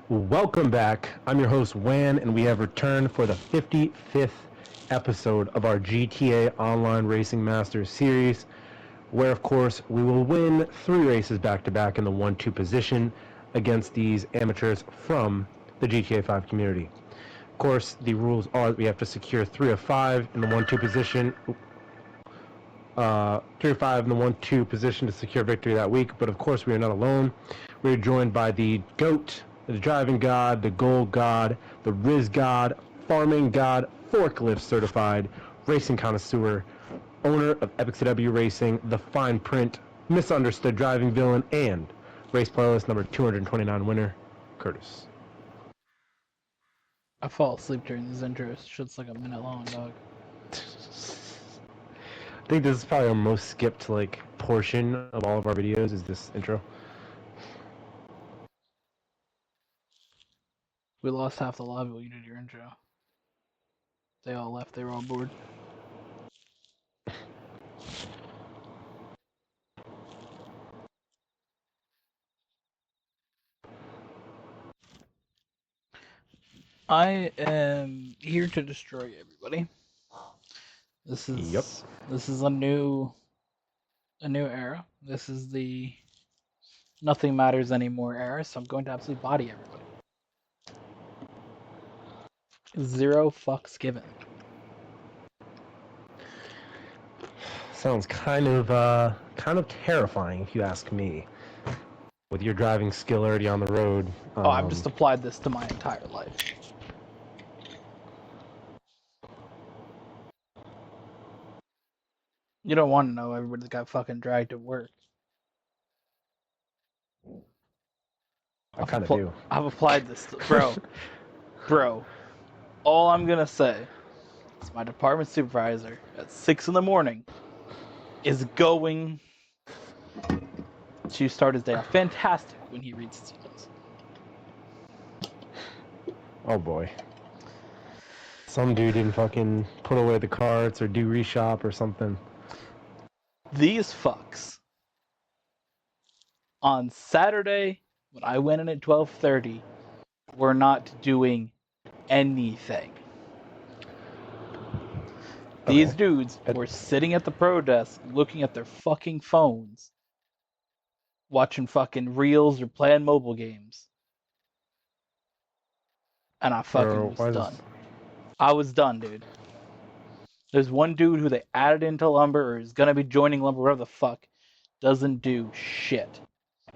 Welcome back. I'm your host, Wan, and we have returned for the 55th episode of our GTA Online Racing Masters series, where, of course, we will win 3 races back-to-back in the 1-2 position against these amateurs from the GTA 5 community. Of course, the rules are that we have to secure 3 of 5 in the 1-2 position, 3 of 5 in the 1-2 position to secure victory that week, but of course we are not alone. We are joined by the GOAT, the driving god, the gold god, the Riz god, farming god, forklift certified, racing connoisseur, owner of Epic CW Racing, the fine print, misunderstood driving villain, and race playlist number 229 winner, Curtis. I fall asleep during these intros. Shit's like a minute long, dog. I think this is probably our most skipped portion of all of our videos is this intro. We lost half the lobby when you did your intro. They all left. They were all bored. I am here to destroy everybody. This is a new era. This is the nothing matters anymore era, so I'm going to absolutely body everybody. 0 fucks given. Sounds kind of terrifying if you ask me. With your driving skill already on the road. I've just applied this to my entire life. You don't want to know everybody that got fucking dragged to work. I kind of do. I've applied this to, bro. All I'm gonna say is my department supervisor at 6 in the morning is going to start his day off fantastic when he reads his emails. Oh boy. Some dude didn't fucking put away the carts or do reshop or something. These fucks on Saturday when I went in at 12:30 were not doing anything. These dudes were sitting at the pro desk looking at their fucking phones, watching fucking reels or playing mobile games. And I fucking was done. I was done, dude. There's one dude who they added into Lumber or is gonna be joining Lumber, whatever the fuck, doesn't do shit.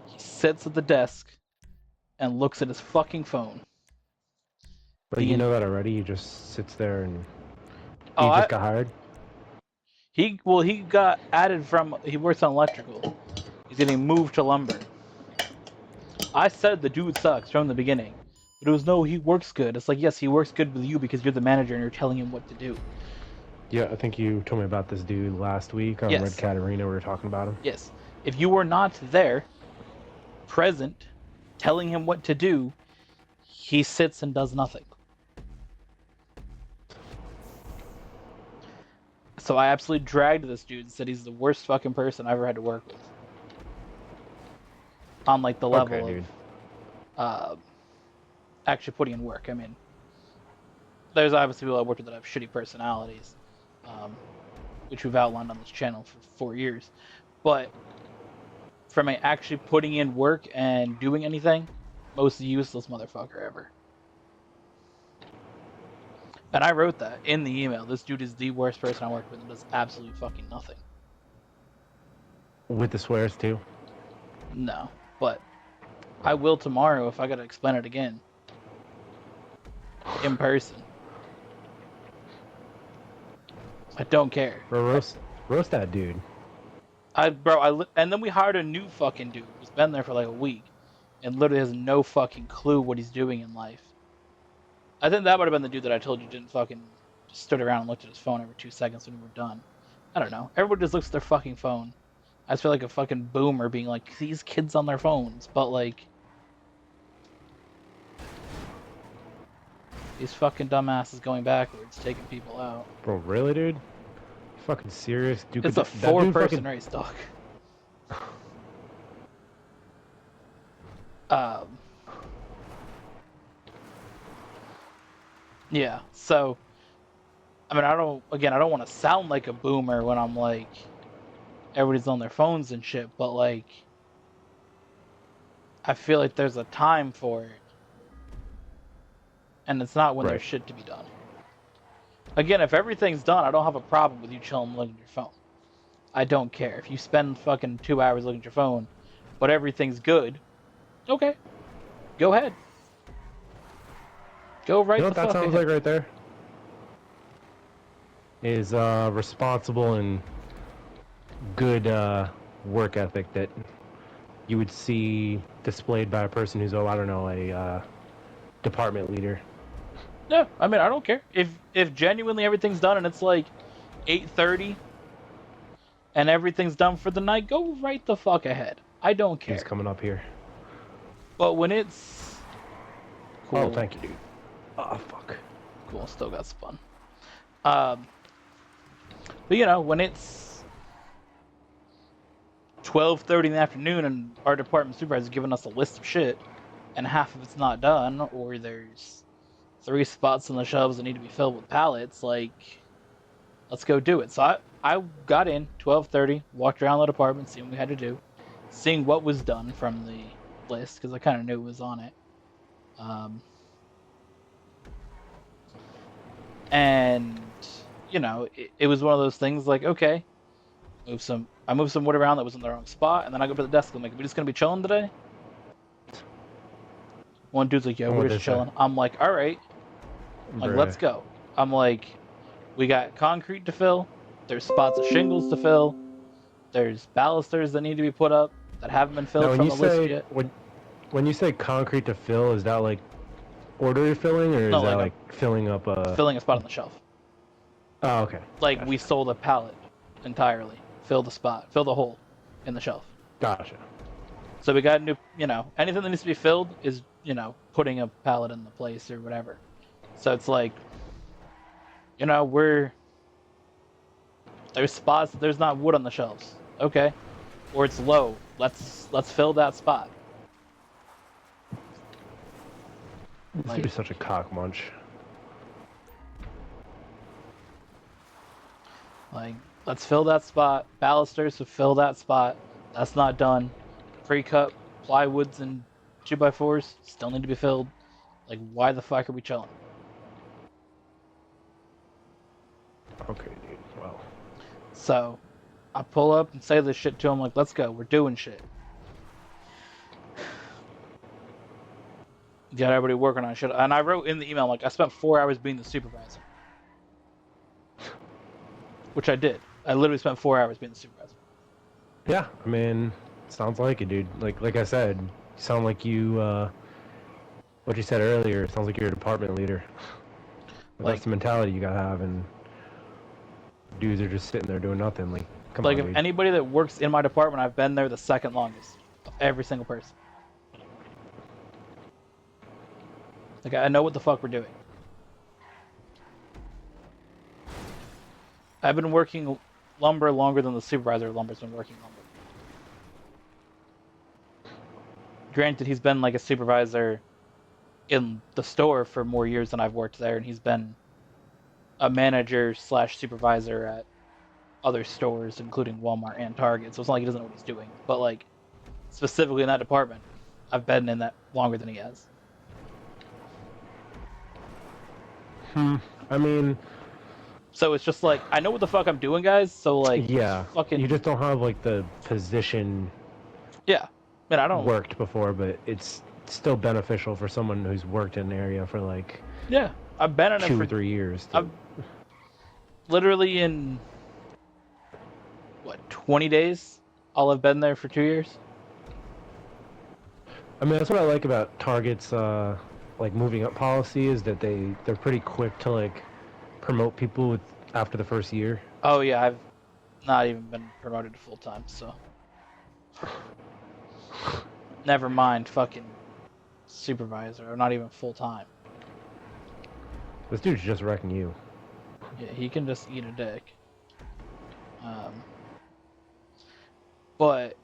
He sits at the desk and looks at his fucking phone. But you know that already? He just sits there and he just got hired? He got added he works on electrical. He's getting moved to Lumber. I said the dude sucks from the beginning. But it was no, he works good. It's like, yes, he works good with you because you're the manager and you're telling him what to do. Yeah, I think you told me about this dude last week on Red Cat Arena. We were talking about him. Yes. If you were not there, present, telling him what to do, he sits and does nothing. So I absolutely dragged this dude and said he's the worst fucking person I ever had to work with. On the level of actually putting in work. I mean, there's obviously people I worked with that have shitty personalities, which we've outlined on this channel for 4 years. But from actually putting in work and doing anything, most useless motherfucker ever. And I wrote that in the email. This dude is the worst person I worked with and does absolutely fucking nothing. With the swears too? No, but I will tomorrow if I gotta explain it again. In person. I don't care. Bro, roast that dude. And then we hired a new fucking dude who's been there for like a week and literally has no fucking clue what he's doing in life. I think that would have been the dude that I told you didn't fucking just stood around and looked at his phone every 2 seconds when we were done. I don't know. Everybody just looks at their fucking phone. I just feel like a fucking boomer being like, these kids on their phones, but like, these fucking dumbasses going backwards, taking people out. Bro, really, dude? You fucking serious? Dude, it's a 4-person race, dog. Yeah. So, I mean, I don't want to sound like a boomer when I'm like, everybody's on their phones and shit, but like, I feel like there's a time for it, and it's not when there's Right. shit to be done. Again, if everything's done, I don't have a problem with you chilling looking at your phone. I don't care. If you spend fucking 2 hours looking at your phone, but everything's good, okay, go ahead. Go You right know the what that fuck sounds ahead. like right there? Is responsible and good work ethic that you would see displayed by a person who's, I don't know, a department leader. No, I mean, I don't care. If genuinely everything's done and it's like 8:30 and everything's done for the night, go right the fuck ahead. I don't Who's care. coming up here? But when it's Oh, cool, thank you, dude. Oh, fuck. cool, still got spun. Um, but you know, when it's 12:30 in the afternoon and our department supervisor's giving us a list of shit and half of it's not done, or there's 3 spots on the shelves that need to be filled with pallets, like, let's go do it. So I got in 12:30, walked around the department, seeing what we had to do, seeing what was done from the list because I kind of knew it was on it. And you know, it was one of those things like, okay, I moved some wood around that was in the wrong spot, and then I go to the desk. I'm like, we just gonna be chilling today? One dude's like, yeah, And we're what they just say? chilling. I'm like, all right, like, let's Bruh. go. I'm like, we got concrete to fill. There's spots of shingles to fill. There's balusters that need to be put up that haven't been Now, filled from the list yet. when you say concrete to fill, is that like order filling, or is No, that like I'm like filling up a? filling a spot on the shelf. Oh, okay. Like we Gotcha. sold a pallet entirely. Fill the spot. Fill the hole in the shelf. Gotcha. So we got new, you know, anything that needs to be filled is, you know, putting a pallet in the place or whatever. So it's like, you know, there's spots there's not wood on the shelves. Okay. Or it's low. Let's fill that spot. This dude Like is such a cock munch. like let's fill that spot. Balusters to fill that spot. That's not done. Pre-cut plywoods and 2x4s still need to be filled. Like, why the fuck are we chilling? Okay, dude. Well, So I pull up and say this shit to him, like, let's go, we're doing shit. Got everybody working on shit. And I wrote in the email, like, I spent 4 hours being the supervisor. Which I did. I literally spent 4 hours being the supervisor. yeah. I mean, sounds like it, dude. Like I said, you sound like you. What you said earlier. It sounds like you're a department leader. Like, That's the mentality you gotta have, and dudes are just sitting there doing nothing. Like, come like on, if dude. anybody that works in my department, I've been there the second longest of every single person. Like, I know what the fuck we're doing. I've been working lumber longer than the supervisor of lumber's been working lumber. Granted, he's been like a supervisor in the store for more years than I've worked there, and he's been a manager slash supervisor at other stores, including Walmart and Target. So it's not like he doesn't know what he's doing. But like specifically in that department, I've been in that longer than he has. I mean, So it's just like, I know what the fuck I'm doing, guys. So like, yeah. fucking You just don't have like the position yeah. Man, I don't. worked before, but it's still beneficial for someone who's worked in an area for like Yeah, I've been in it 2 for or 3 years. I've literally in what 20 days. I'll have been there for 2 years. I mean, that's what I like about Target's like moving up policy is that they're pretty quick to like promote people with after the first year. Oh yeah, I've not even been promoted to full time, so never mind fucking supervisor or not even full time. This dude's just wrecking you. Yeah, he can just eat a dick. But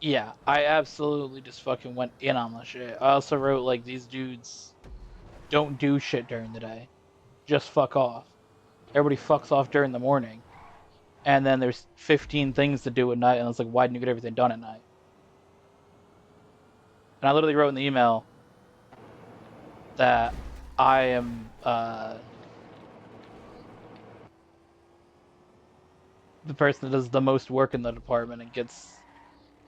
yeah, I absolutely just fucking went in on the shit. I also wrote like these dudes don't do shit during the day. Just fuck off. Everybody fucks off during the morning. And then there's 15 things to do at night, and it's like, why didn't you get everything done at night? And I literally wrote in the email that I am the person that does the most work in the department and gets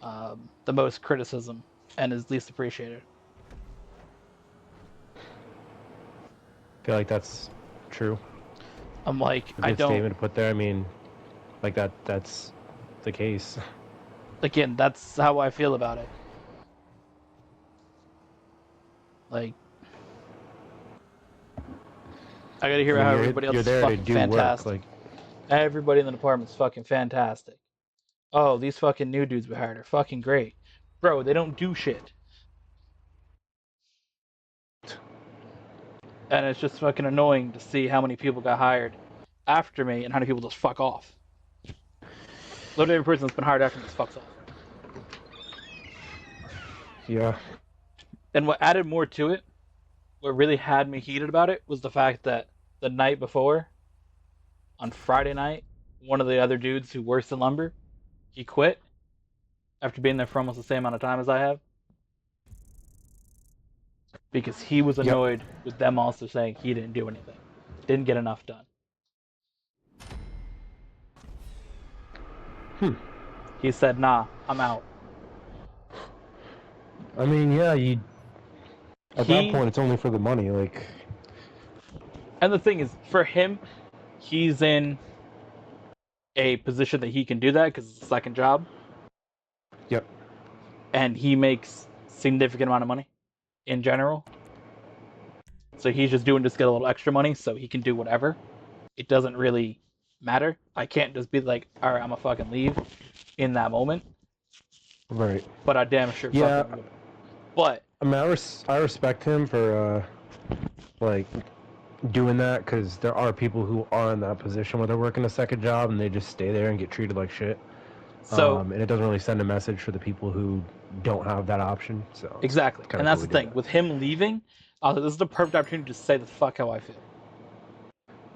the most criticism and is least appreciated. I feel like that's true. I'm like, A good statement to put there. I mean, like that's the case. Again, that's how I feel about it. Like, I gotta hear how everybody else is fucking fantastic. Work, like... Everybody in the department's fucking fantastic. Oh, these fucking new dudes we hired are fucking great. Bro, they don't do shit. And it's just fucking annoying to see how many people got hired after me and how many people just fuck off. Literally every person that's been hired after me just fucks off. Yeah. And what added more to it, what really had me heated about it, was the fact that the night before, on Friday night, one of the other dudes who works in lumber, he quit after being there for almost the same amount of time as I have. Because he was annoyed with them also saying he didn't do anything. Didn't get enough done. He said, nah, I'm out. I mean, yeah, at that point, it's only for the money, like... And the thing is, for him, he's in a position that he can do that because it's a second job. Yep. And he makes significant amount of money in general. So he's just doing just to get a little extra money so he can do whatever. It doesn't really matter. I can't just be like, all right, I'm gonna fucking leave in that moment. Right. But I damn sure fucking would. But I mean, I respect him for like doing that, because there are people who are in that position where they're working a second job and they just stay there and get treated like shit. So and it doesn't really send a message for the people who don't have that option. So exactly, and that's the thing with him leaving. This is the perfect opportunity to say the fuck how I feel.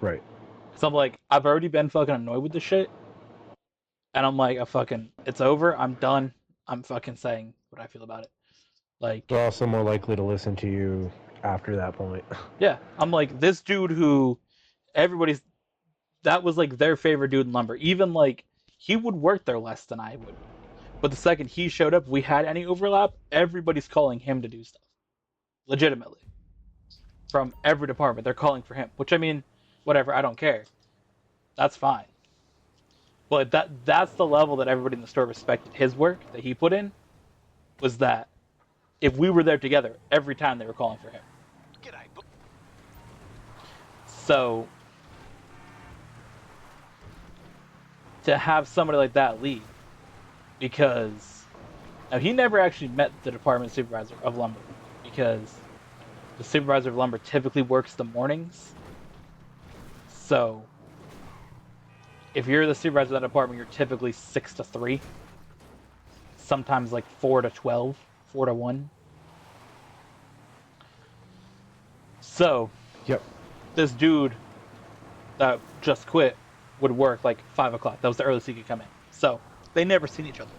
Right. So I'm like, I've already been fucking annoyed with this shit, and I'm like, it's over. I'm done. I'm fucking saying what I feel about it. Like, they're also more likely to listen to you after that point. Yeah, I'm like, this dude who that was like their favorite dude in lumber. Even like, he would work there less than I would. But the second he showed up, we had any overlap, everybody's calling him to do stuff. Legitimately. From every department, they're calling for him. Which, I mean, whatever, I don't care. That's fine. But that's the level that everybody in the store respected his work that he put in, was that if we were there together, every time they were calling for him. So, to have somebody like that leave, because now he never actually met the department supervisor of lumber, because the supervisor of lumber typically works the mornings. So, if you're the supervisor of that department, you're typically 6 to 3. Sometimes like 4 to 12, 4 to 1. So, yep. This dude that just quit would work like 5 o'clock. That was the earliest he could come in. So, they never seen each other.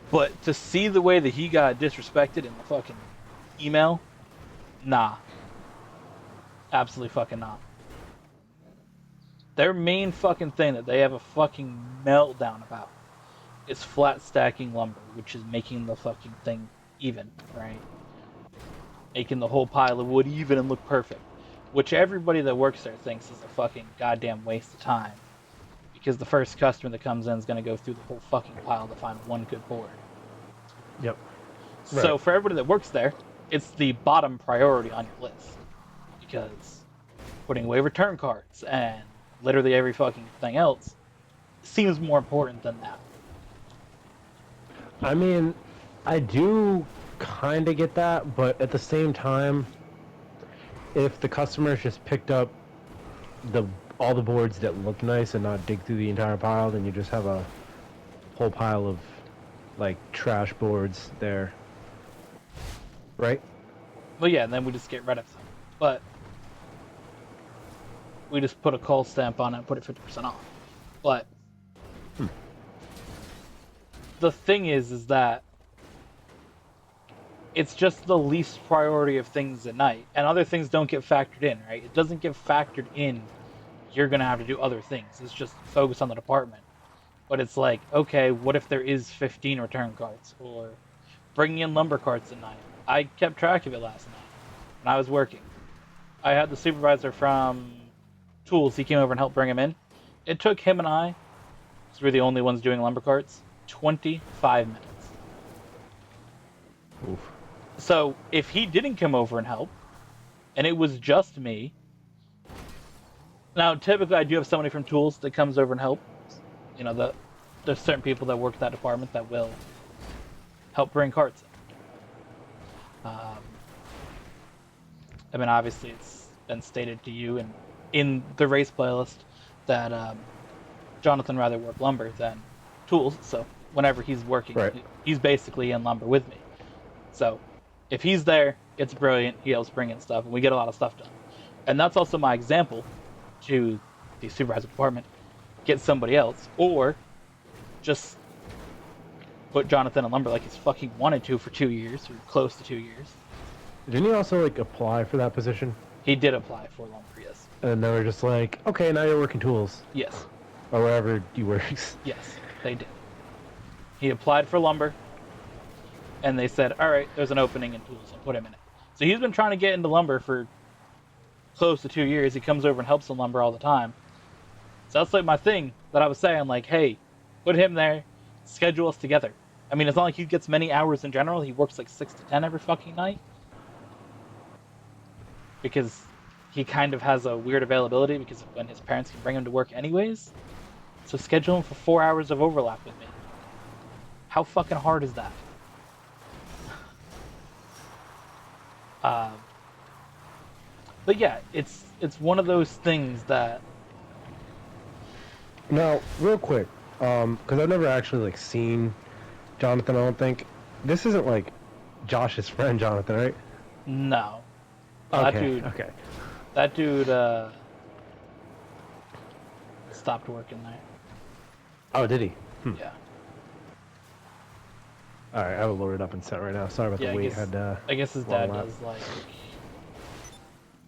But to see the way that he got disrespected in the fucking email, nah. Absolutely fucking not. Their main fucking thing that they have a fucking meltdown about is flat stacking lumber, which is making the fucking thing even, right? Making the whole pile of wood even and look perfect. Which everybody that works there thinks is a fucking goddamn waste of time. Because the first customer that comes in is going to go through the whole fucking pile to find one good board. Yep. So for everybody that works there, it's the bottom priority on your list. Because putting away return cards and literally every fucking thing else seems more important than that. I mean, I do kind of get that, but at the same time, if the customers just picked up all the boards that look nice and not dig through the entire pile, then you just have a whole pile of like trash boards there, right? Well, yeah, and then we just get rid of them. But we just put a call stamp on it and put it 50% off. But the thing is that it's just the least priority of things at night, and other things don't get factored in, right? It doesn't get factored in. You're gonna have to do other things. It's just focus on the department. But it's like, okay, what if there is 15 return carts, or bringing in lumber carts at night? I kept track of it last night when I was working. I had the supervisor from Tools. He came over and helped bring him in. It took him and I, because we're the only ones doing lumber carts, 25 minutes. Oof. So if he didn't come over and help, and it was just me, now typically I do have somebody from Tools that comes over and helps. You know, there's certain people that work at that department that will help bring carts in. I mean, obviously it's been stated to you and in the race playlist that Jonathan rather work lumber than Tools, so whenever he's working, right, he's basically in lumber with me. So if he's there, it's brilliant. He helps bring in stuff, and we get a lot of stuff done. And that's also my example to the supervisor department. Get somebody else, or just put Jonathan in lumber like he's fucking wanted to for 2 years, or close to 2 years. Didn't you also like apply for that position? He did apply for lumber, yes. And they were just like, okay, now you're working Tools. Yes. Or wherever you work. Yes, they did. He applied for lumber, and they said, all right, there's an opening in Tools, and put him in it. So he's been trying to get into lumber for close to 2 years. He comes over and helps in lumber all the time. So that's like my thing that I was saying, like, hey, put him there, schedule us together. I mean, it's not like he gets many hours in general. He works like 6 to 10 every fucking night. Because he kind of has a weird availability because of when his parents can bring him to work anyways. So schedule him for 4 hours of overlap with me. How fucking hard is that? But yeah, it's one of those things that... Now, real quick, because I've never actually like seen Jonathan, I don't think. This isn't like Josh's friend Jonathan, right? No. Okay, That dude stopped working there. Oh, did he? Yeah. Alright, I have it loaded up and set right now. Sorry about the wait. I guess his dad lap. does like,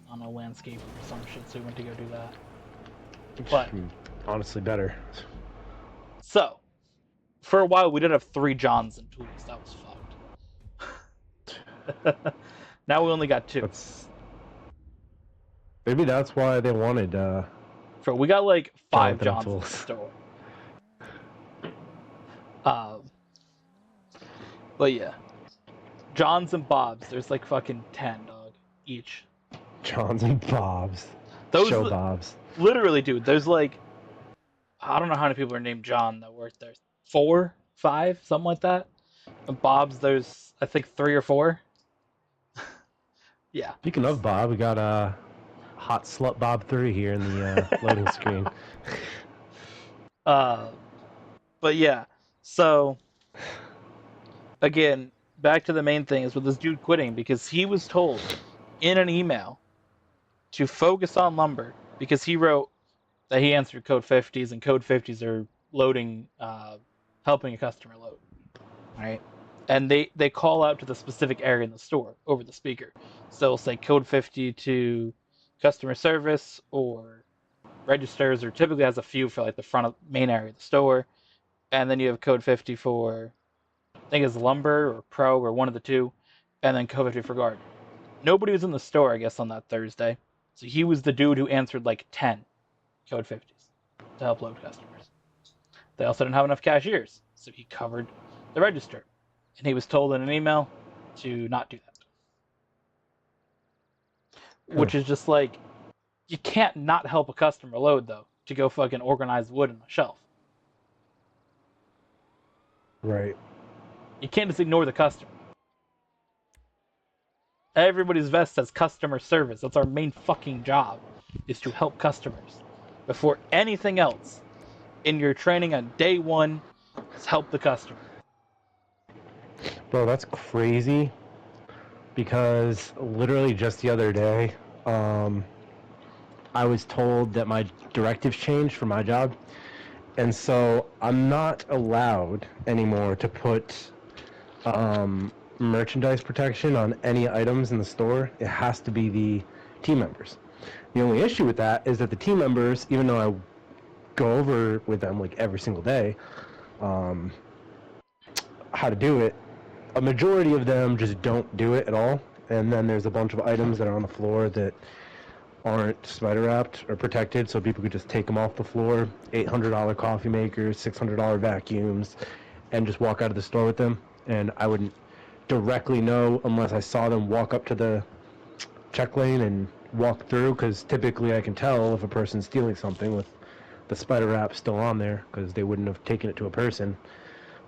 I don't know, landscaping or some shit, so he went to go do that. But honestly, better. so, for a while we did have 3 Johns in Tools. That was fucked. Now we only got 2. Maybe that's why they wanted. So we got like 5 Jonathan Johns in the Tools. store. But yeah, Johns and Bobs. There's like fucking 10, dog, each. Johns and Bobs. Those Show Bobs. Literally, dude. There's like, I don't know how many people are named John that work there. 4, 5, something like that. And Bob's, there's I think 3 or 4. Yeah. Speaking of Bob, we got Hot Slut Bob 3 here in the loading screen. But yeah, so again, back to the main thing is with this dude quitting because he was told in an email to focus on lumber because he wrote that he answered code 50s and code 50s are loading, helping a customer load, right? And they call out to the specific area in the store over the speaker. So it'll say code 50 to customer service or registers, or typically has a few for like the front of main area of the store. And then you have code 50 for, I think it's lumber or pro or one of the two. And then code 50 for guard. Nobody was in the store, I guess, on that Thursday. So he was the dude who answered like 10 code 50s to help load customers. They also didn't have enough cashiers. So he covered the register. And he was told in an email to not do that. Which is just like, you can't not help a customer load, though, to go fucking organize wood on the shelf. Right. You can't just ignore the customer. Everybody's vest says customer service. That's our main fucking job, is to help customers. Before anything else, in your training on day 1, is help the customer. Bro, that's crazy. because literally just the other day, I was told that my directives changed for my job, and so I'm not allowed anymore to put merchandise protection on any items in the store. It has to be the team members. The only issue with that is that the team members, even though I go over with them like every single day, how to do it, a majority of them just don't do it at all. And then there's a bunch of items that are on the floor that aren't spider wrapped or protected, so people could just take them off the floor. $800 coffee makers, $600 vacuums, and just walk out of the store with them. And I wouldn't directly know unless I saw them walk up to the check lane and walk through, because typically I can tell if a person's stealing something with the spider wrap still on there, because they wouldn't have taken it to a person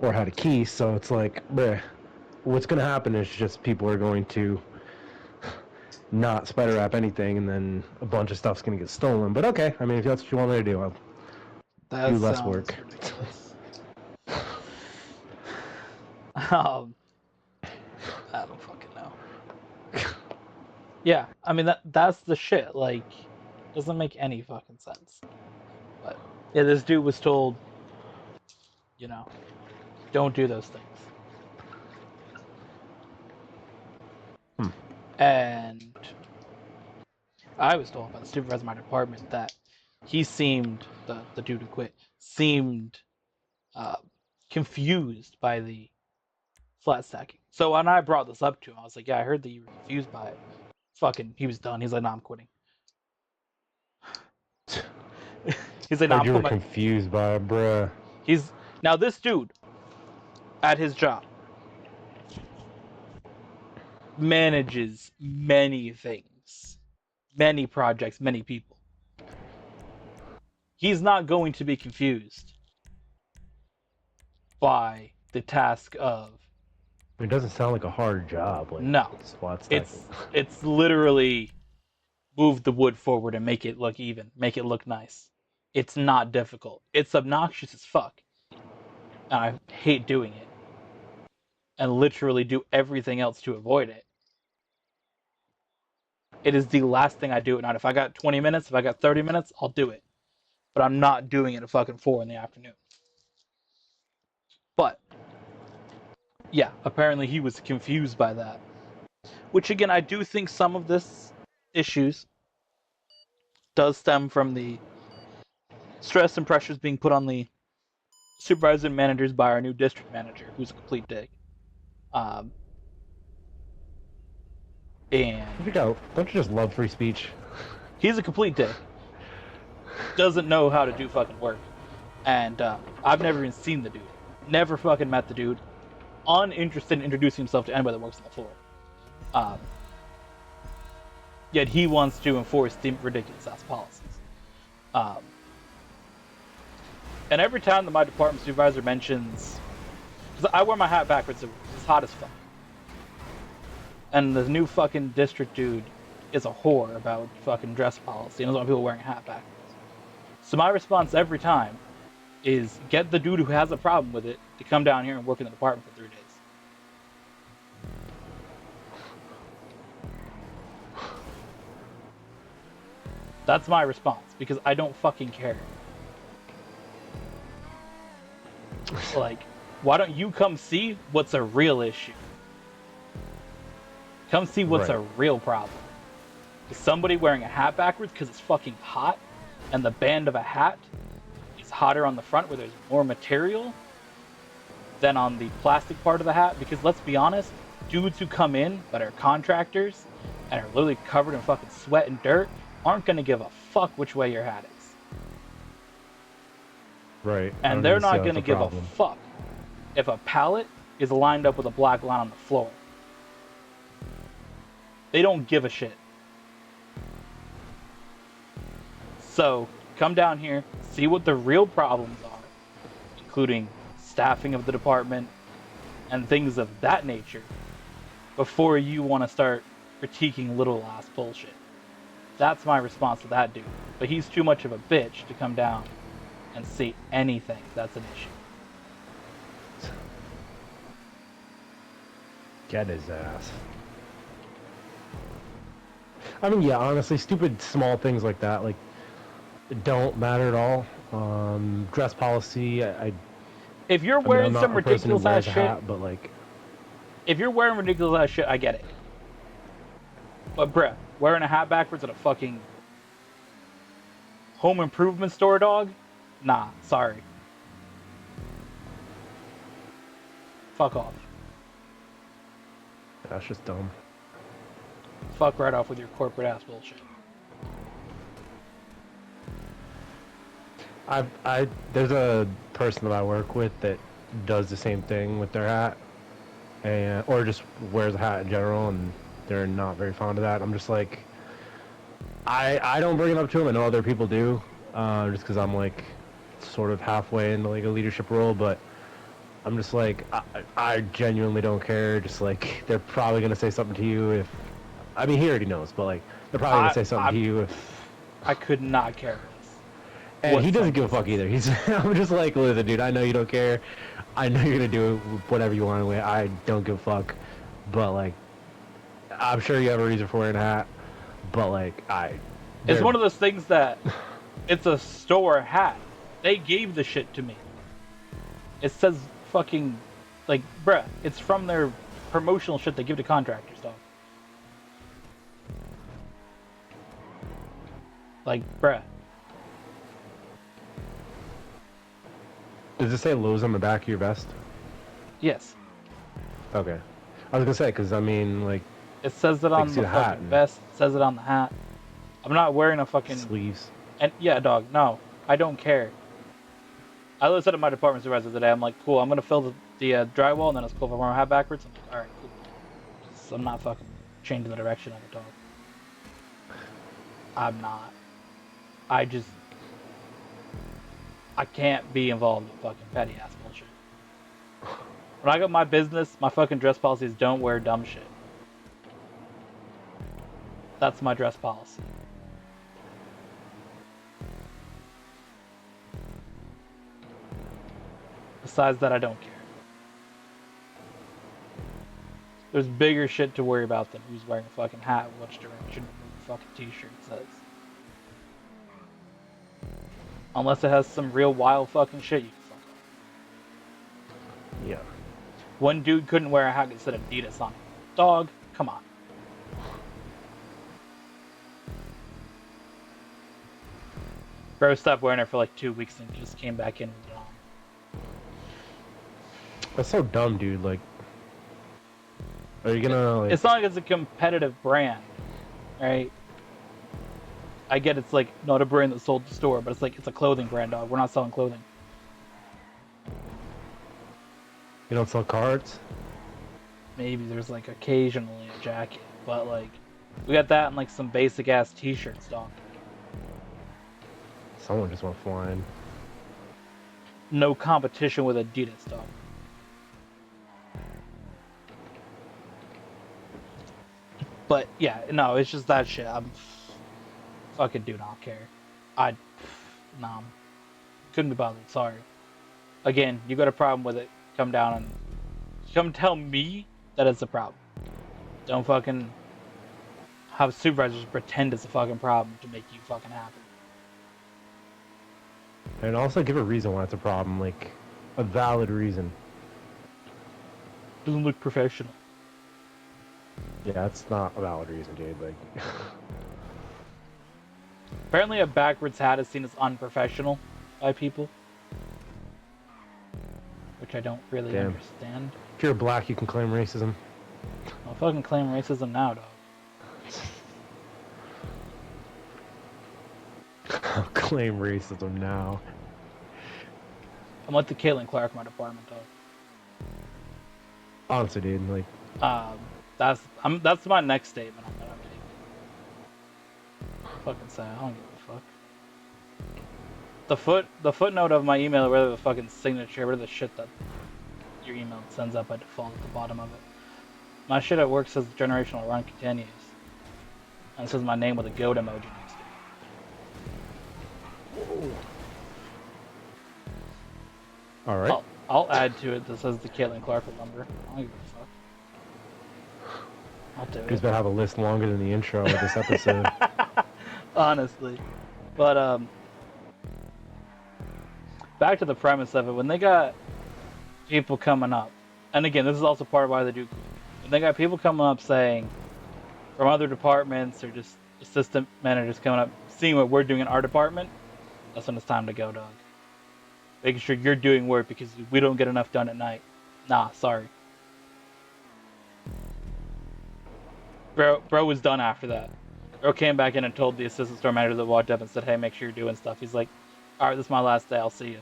or had a key. So it's like, bleh. What's going to happen is just people are going to not spider wrap anything, and then a bunch of stuff's going to get stolen. But okay, I mean, if that's what you want me to do, I'll do less work. Ridiculous. I don't fucking know. Yeah, I mean that's the shit. Like, doesn't make any fucking sense. But yeah, this dude was told, you know, don't do those things. And I was told by the supervisor of my department that he seemed, the dude who quit, seemed confused by the flat stacking. So when I brought this up to him, I was like, yeah, I heard that you were confused by it. Fucking, he was done. He's like, nah, I'm quitting. He's like, nah, you were confused by it, bruh. Now this dude, at his job, manages many things, many projects, many people. He's not going to be confused by the task of... It doesn't sound like a hard job. Like, no, it's literally move the wood forward and make it look even, make it look nice. It's not difficult. It's obnoxious as fuck, and I hate doing it, and literally do everything else to avoid it. It is the last thing I do at night. If I got 20 minutes, if I got 30 minutes, I'll do it. But I'm not doing it at fucking 4 in the afternoon. But yeah, apparently he was confused by that. Which again, I do think some of this issues does stem from the stress and pressures being put on the supervisors and managers by our new district manager, who's a complete dick. And don't you just love free speech? He's a complete dick. Doesn't know how to do fucking work. And I've never even seen the dude. Never fucking met the dude. Uninterested in introducing himself to anybody that works on the floor. Yet he wants to enforce the ridiculous ass policies. And every time that my department supervisor mentions... Because I wear my hat backwards, it's hot as fuck. And the new fucking district dude is a whore about fucking dress policy and doesn't want people wearing a hat backwards. So my response every time is get the dude who has a problem with it to come down here and work in the department for 3 days. That's my response, because I don't fucking care. Like, why don't you come see what's a real issue? Come see what's a real problem. Is somebody wearing a hat backwards because it's fucking hot, and the band of a hat is hotter on the front where there's more material than on the plastic part of the hat? Because let's be honest, dudes who come in that are contractors and are literally covered in fucking sweat and dirt aren't going to give a fuck which way your hat is. Right. And they're not going to give a fuck if a pallet is lined up with a black line on the floor. They don't give a shit. So, come down here, see what the real problems are, including staffing of the department and things of that nature, before you want to start critiquing little ass bullshit. That's my response to that dude. But he's too much of a bitch to come down and see anything that's an issue. Get his ass. I mean, yeah, honestly, stupid small things like that, like, don't matter at all. Dress policy, If you're I mean, wearing I'm not some a person who ridiculous ass wears a shit, hat, but like, if you're wearing ridiculous ass shit, I get it. But bruh, wearing a hat backwards at a fucking home improvement store, dog? Nah, sorry. Fuck off. that's just dumb. Fuck right off with your corporate ass bullshit. There's a person that I work with that does the same thing with their hat, and or just wears a hat in general, and they're not very fond of that. I'm just like, I don't bring it up to them. I know other people do, just because I'm like sort of halfway into like a leadership role, but I'm just like, I genuinely don't care. Just like, they're probably gonna say something to you if, I mean, he already knows, but like, they're probably gonna say something to you if. I could not care less. And he doesn't give a fuck either. He's, I'm just like, listen, dude, I know you don't care. I know you're gonna do whatever you want with. I don't give a fuck. But like, I'm sure you have a reason for wearing a hat. But like, it's one of those things that it's a store hat. They gave the shit to me. It says fucking, like, bruh, it's from their promotional shit they give to contractors, dog. Like, bruh. Does it say Lowe's on the back of your vest? Yes. Okay. I was gonna say, because I mean, like, it says it on the fucking vest. It says it on the hat. I'm not wearing a fucking sleeves. And yeah, dog. No, I don't care. I literally said to my department supervisor today, I'm like, cool. I'm gonna fill the drywall, and then it's cool if I wear my hat backwards. I'm like, all right, cool. So I'm not fucking changing the direction of it, dog. I'm not. I can't be involved in fucking petty ass bullshit. When I got my business, my fucking dress policy is don't wear dumb shit. That's my dress policy. Besides that, I don't care. There's bigger shit to worry about than who's wearing a fucking hat, which direction the fucking t-shirt says. Unless it has some real wild fucking shit, you can fuck off. Yeah. One dude couldn't wear a hat that said Adidas on it. Dog, come on. Bro stopped wearing it for like 2 weeks and just came back in with it on. That's so dumb, dude. Like, are you gonna like... It's not like it's a competitive brand, right? I get it's like not a brand that sold the store, but it's like it's a clothing brand, dog. We're not selling clothing. You don't sell cards? Maybe there's like occasionally a jacket, but like we got that and like some basic ass t-shirts, dog. Someone just went flying. No competition with Adidas, dog. But yeah, no, it's just that shit. I'm fucking do not care. Nah, couldn't be bothered. Sorry. Again, you got a problem with it. Come down and come tell me that it's a problem. Don't fucking have supervisors pretend it's a fucking problem to make you fucking happy. And also give a reason why it's a problem, like a valid reason. Doesn't look professional. Yeah, that's not a valid reason, dude. Like, apparently a backwards hat is seen as unprofessional by people, which I don't really understand. If you're black, you can claim racism. I'll fucking claim racism now, dog. I'll claim racism now. I'm like the Caitlin Clark in my department, dog. Honestly, dude, like, that's my next statement I'm gonna make. Fucking say, I don't give a fuck. The footnote of my email, whether the fucking signature, whatever the shit that your email sends up by default at the bottom of it. My shit at work says the generational run continues. And it says my name with a goat emoji next to it. alright. I'll add to it that says the Caitlin Clark number. I don't give a fuck. I'll do He's it. about to have a list longer than the intro of this episode. Honestly. But back to the premise of it, when they got people coming up, and again, this is also part of why they do. When they got people coming up saying from other departments or just assistant managers coming up, seeing what we're doing in our department, that's when it's time to go, dog. Making sure you're doing work because we don't get enough done at night. Nah, sorry. Bro was done after that. Bro came back in and told the assistant store manager that walked up and said, hey, make sure you're doing stuff. He's like, alright, this is my last day, I'll see you.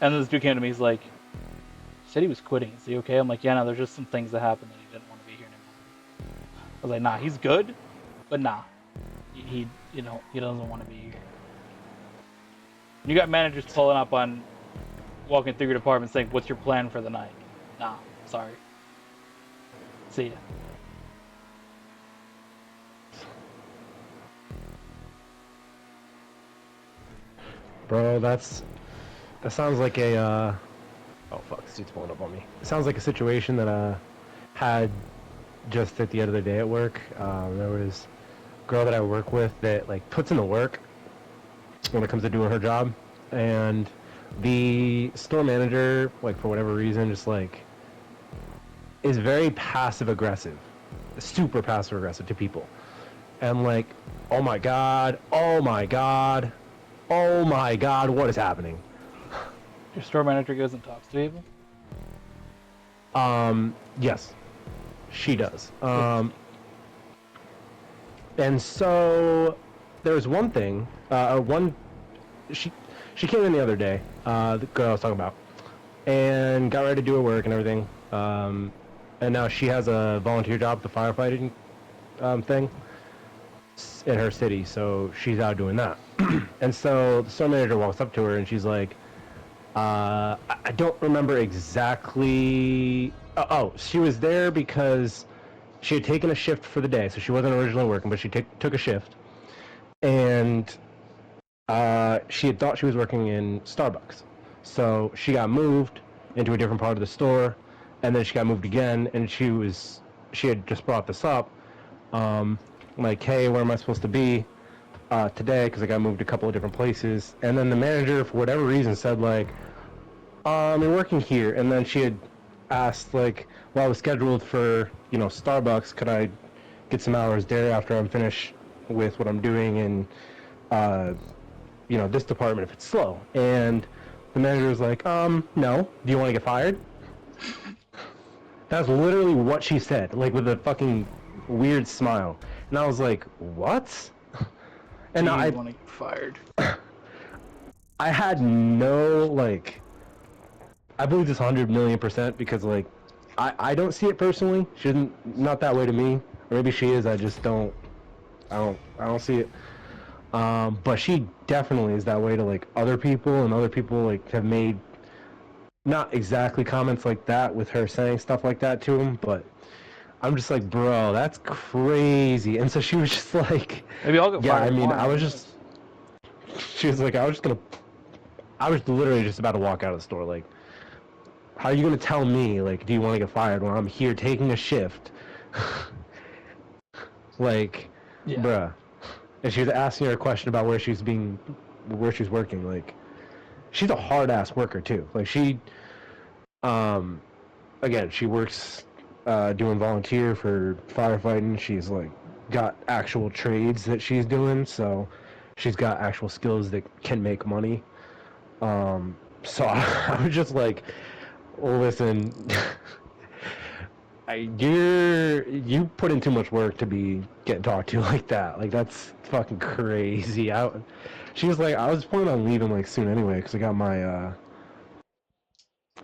And then this dude came to me, he's like, he said he was quitting, is he okay? I'm like, yeah, no, there's just some things that happened that he didn't want to be here anymore. I was like, nah, he's good, but nah. He doesn't want to be here. You got managers pulling up on walking through your department saying, what's your plan for the night? Nah, sorry. See ya. Bro, that sounds like a oh fuck, this dude's pulling up on me. It sounds like a situation that had just at the end of the day at work. There was a girl that I work with that like puts in the work when it comes to doing her job, and the store manager, like for whatever reason, just like is very passive aggressive, super passive aggressive to people, and like, oh my god, oh my god, oh my god, what is happening? Your store manager goes and talks to people? Yes, she does. And so there's one thing, she came in the other day, the girl I was talking about, and got ready to do her work and everything. And now she has a volunteer job at the firefighting thing in her city, so she's out doing that. And so the store manager walks up to her and she's like, I don't remember exactly. Oh, she was there because she had taken a shift for the day, so she wasn't originally working, but she took a shift, and she had thought she was working in Starbucks, so she got moved into a different part of the store, and then she got moved again, and she had just brought this up, like, hey, where am I supposed to be today? Because I got moved a couple of different places, and then the manager, for whatever reason, said like, you're working here, and then she had asked like, well, I was scheduled for, Starbucks, could I get some hours there after I'm finished with what I'm doing in this department if it's slow? And the manager was like, no, do you want to get fired? That's literally what she said, like with a fucking weird smile, and I was like, what? And Do you I want to get fired? I had no, like, I believe this 100,000,000% because, like, I don't see it personally. She's not that way to me. Or maybe she is. I just don't. I don't see it. But she definitely is that way to like other people, and other people like have made not exactly comments like that with her saying stuff like that to him. But I'm just like, bro, that's crazy. And so she was just like, Maybe I'll get yeah. fired I mean, tomorrow. I was just. She was like, I was literally just about to walk out of the store, like. How are you going to tell me, like, do you want to get fired when I'm here taking a shift? Like, Yeah. bruh. And she was asking her a question about where she's working. Like, she's a hard-ass worker, too. Like, she, again, she works doing volunteer for firefighting. She's, like, got actual trades that she's doing, so she's got actual skills that can make money. So I was just like, listen, you put in too much work to be getting talked to like that. Like, that's fucking crazy. She was like, I was planning on leaving like soon anyway because I got my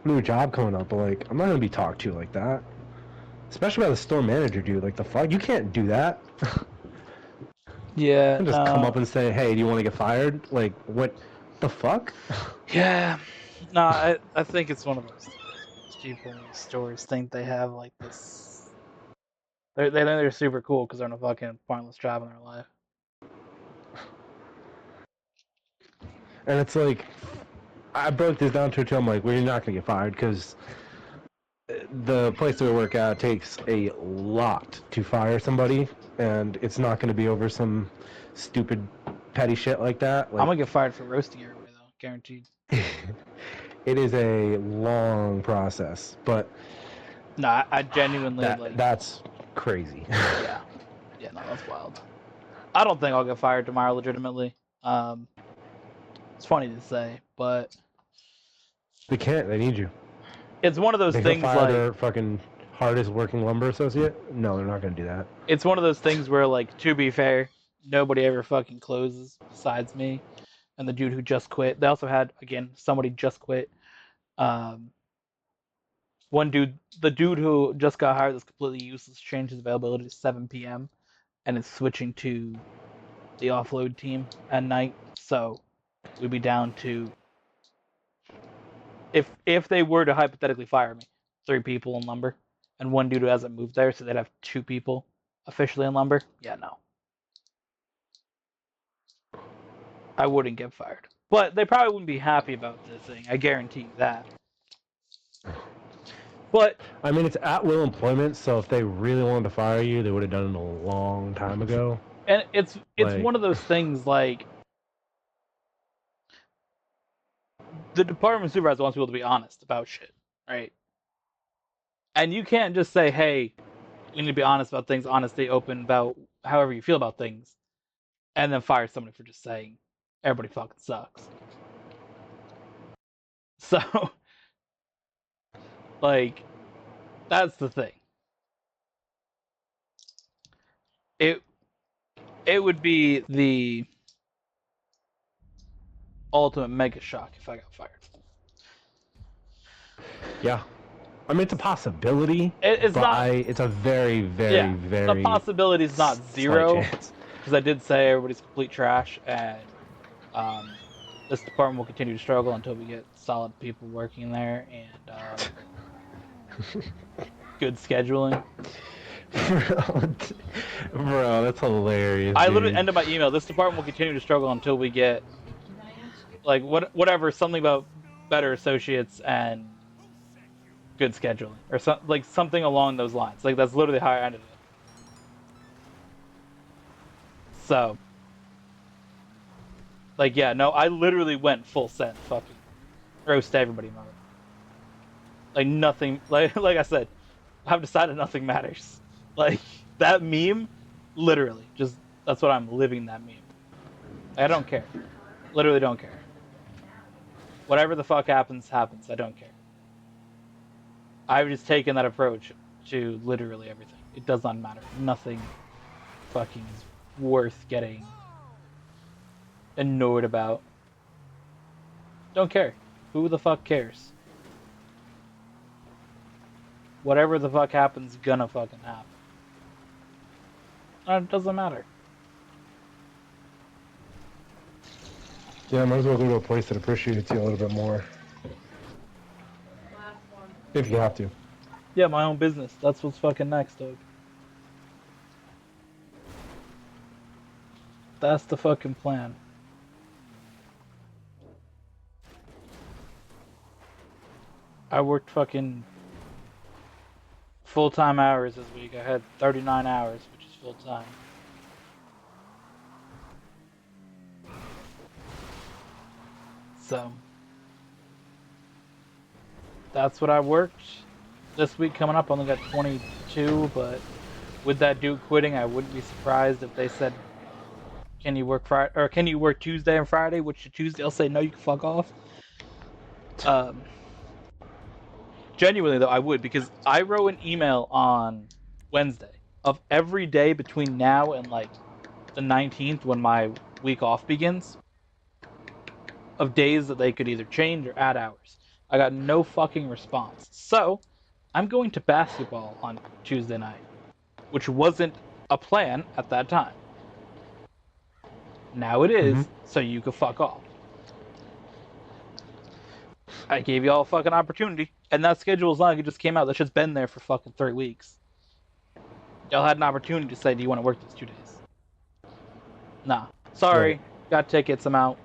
new job coming up. But like, I'm not gonna be talked to like that, especially by the store manager, dude. Like, the fuck, you can't do that. Yeah. You can just come up and say, hey, do you want to get fired? Like, what the fuck? Yeah. No, I think it's one of those things. People in these stores think they have like this. They think they're super cool because they're in a fucking pointless job in their life. And it's like, I broke this down to her too. I'm like, well, you're not gonna get fired because the place that we work at takes a lot to fire somebody, and it's not going to be over some stupid petty shit like that. I'm gonna get fired for roasting everybody though, guaranteed. It is a long process, but No, I genuinely that's crazy. Yeah, no, that's wild. I don't think I'll get fired tomorrow, legitimately. It's funny to say, but They can't. They need you. it's one of those They things fire like their fucking hardest working lumber associate. No, they're not going to do that. it's one of those things where, like, to be fair, nobody ever fucking closes besides me and the dude who just quit. They also had, again, somebody just quit. One dude, the dude who just got hired that's completely useless, changed his availability to 7 p.m. and is switching to the offload team at night. So we'd be down to, if they were to hypothetically fire me, 3 people in lumber and one dude who hasn't moved there, so they'd have 2 people officially in lumber. Yeah, no. I wouldn't get fired. But they probably wouldn't be happy about this thing. I guarantee you that. But I mean, it's at will employment, so if they really wanted to fire you, they would have done it a long time ago. and it's Like- one of those things, like, the department supervisor wants people to be honest about shit, right? And you can't just say, hey, we need to be honest about things, honesty, open about however you feel about things, and then fire somebody for just saying everybody fucking sucks. So, like, that's the thing. It would be the ultimate mega shock if I got fired. Yeah. I mean, it's a possibility. It's but not. It's a very, very, very. The possibility is not slight zero, chance. because I did say everybody's complete trash, and this department will continue to struggle until we get solid people working there and good scheduling. Bro, that's hilarious. I dude. literally ended my email. This department will continue to struggle until we get, like, whatever, something about better associates and good scheduling, or like something along those lines. Like, that's literally how I ended it. So, like, yeah, no, I literally went full send, fucking roast everybody mode. Like, nothing, like I said, I've decided nothing matters. Like, that meme, literally, just, that's what I'm living, that meme. I don't care. Literally don't care. Whatever the fuck happens, happens. I don't care. I've just taken that approach to literally everything. It does not matter. Nothing fucking is worth getting annoyed about. Don't care. Who the fuck cares? Whatever the fuck happens, gonna fucking happen. It doesn't matter. Yeah, I might as well go to a place that appreciates you a little bit more. If you have to. Yeah, my own business. That's what's fucking next, dog. That's the fucking plan. I worked fucking full-time hours this week. I had 39 hours, which is full-time. So, that's what I worked. This week coming up, I only got 22, but with that dude quitting, I wouldn't be surprised if they said, can you work Friday, or can you work Tuesday and Friday? Which Tuesday, I'll say, no, you can fuck off. Genuinely, though, I would, because I wrote an email on Wednesday of every day between now and, like, the 19th, when my week off begins, of days that they could either change or add hours. I got no fucking response. So, I'm going to basketball on Tuesday night, which wasn't a plan at that time. Now it is, so you can fuck off. I gave you all a fucking opportunity, and that schedule is not like it just came out. That shit's been there for fucking 3 weeks. Y'all had an opportunity to say, do you want to work those 2 days? Nah. Sorry. Right. Got tickets, I'm out.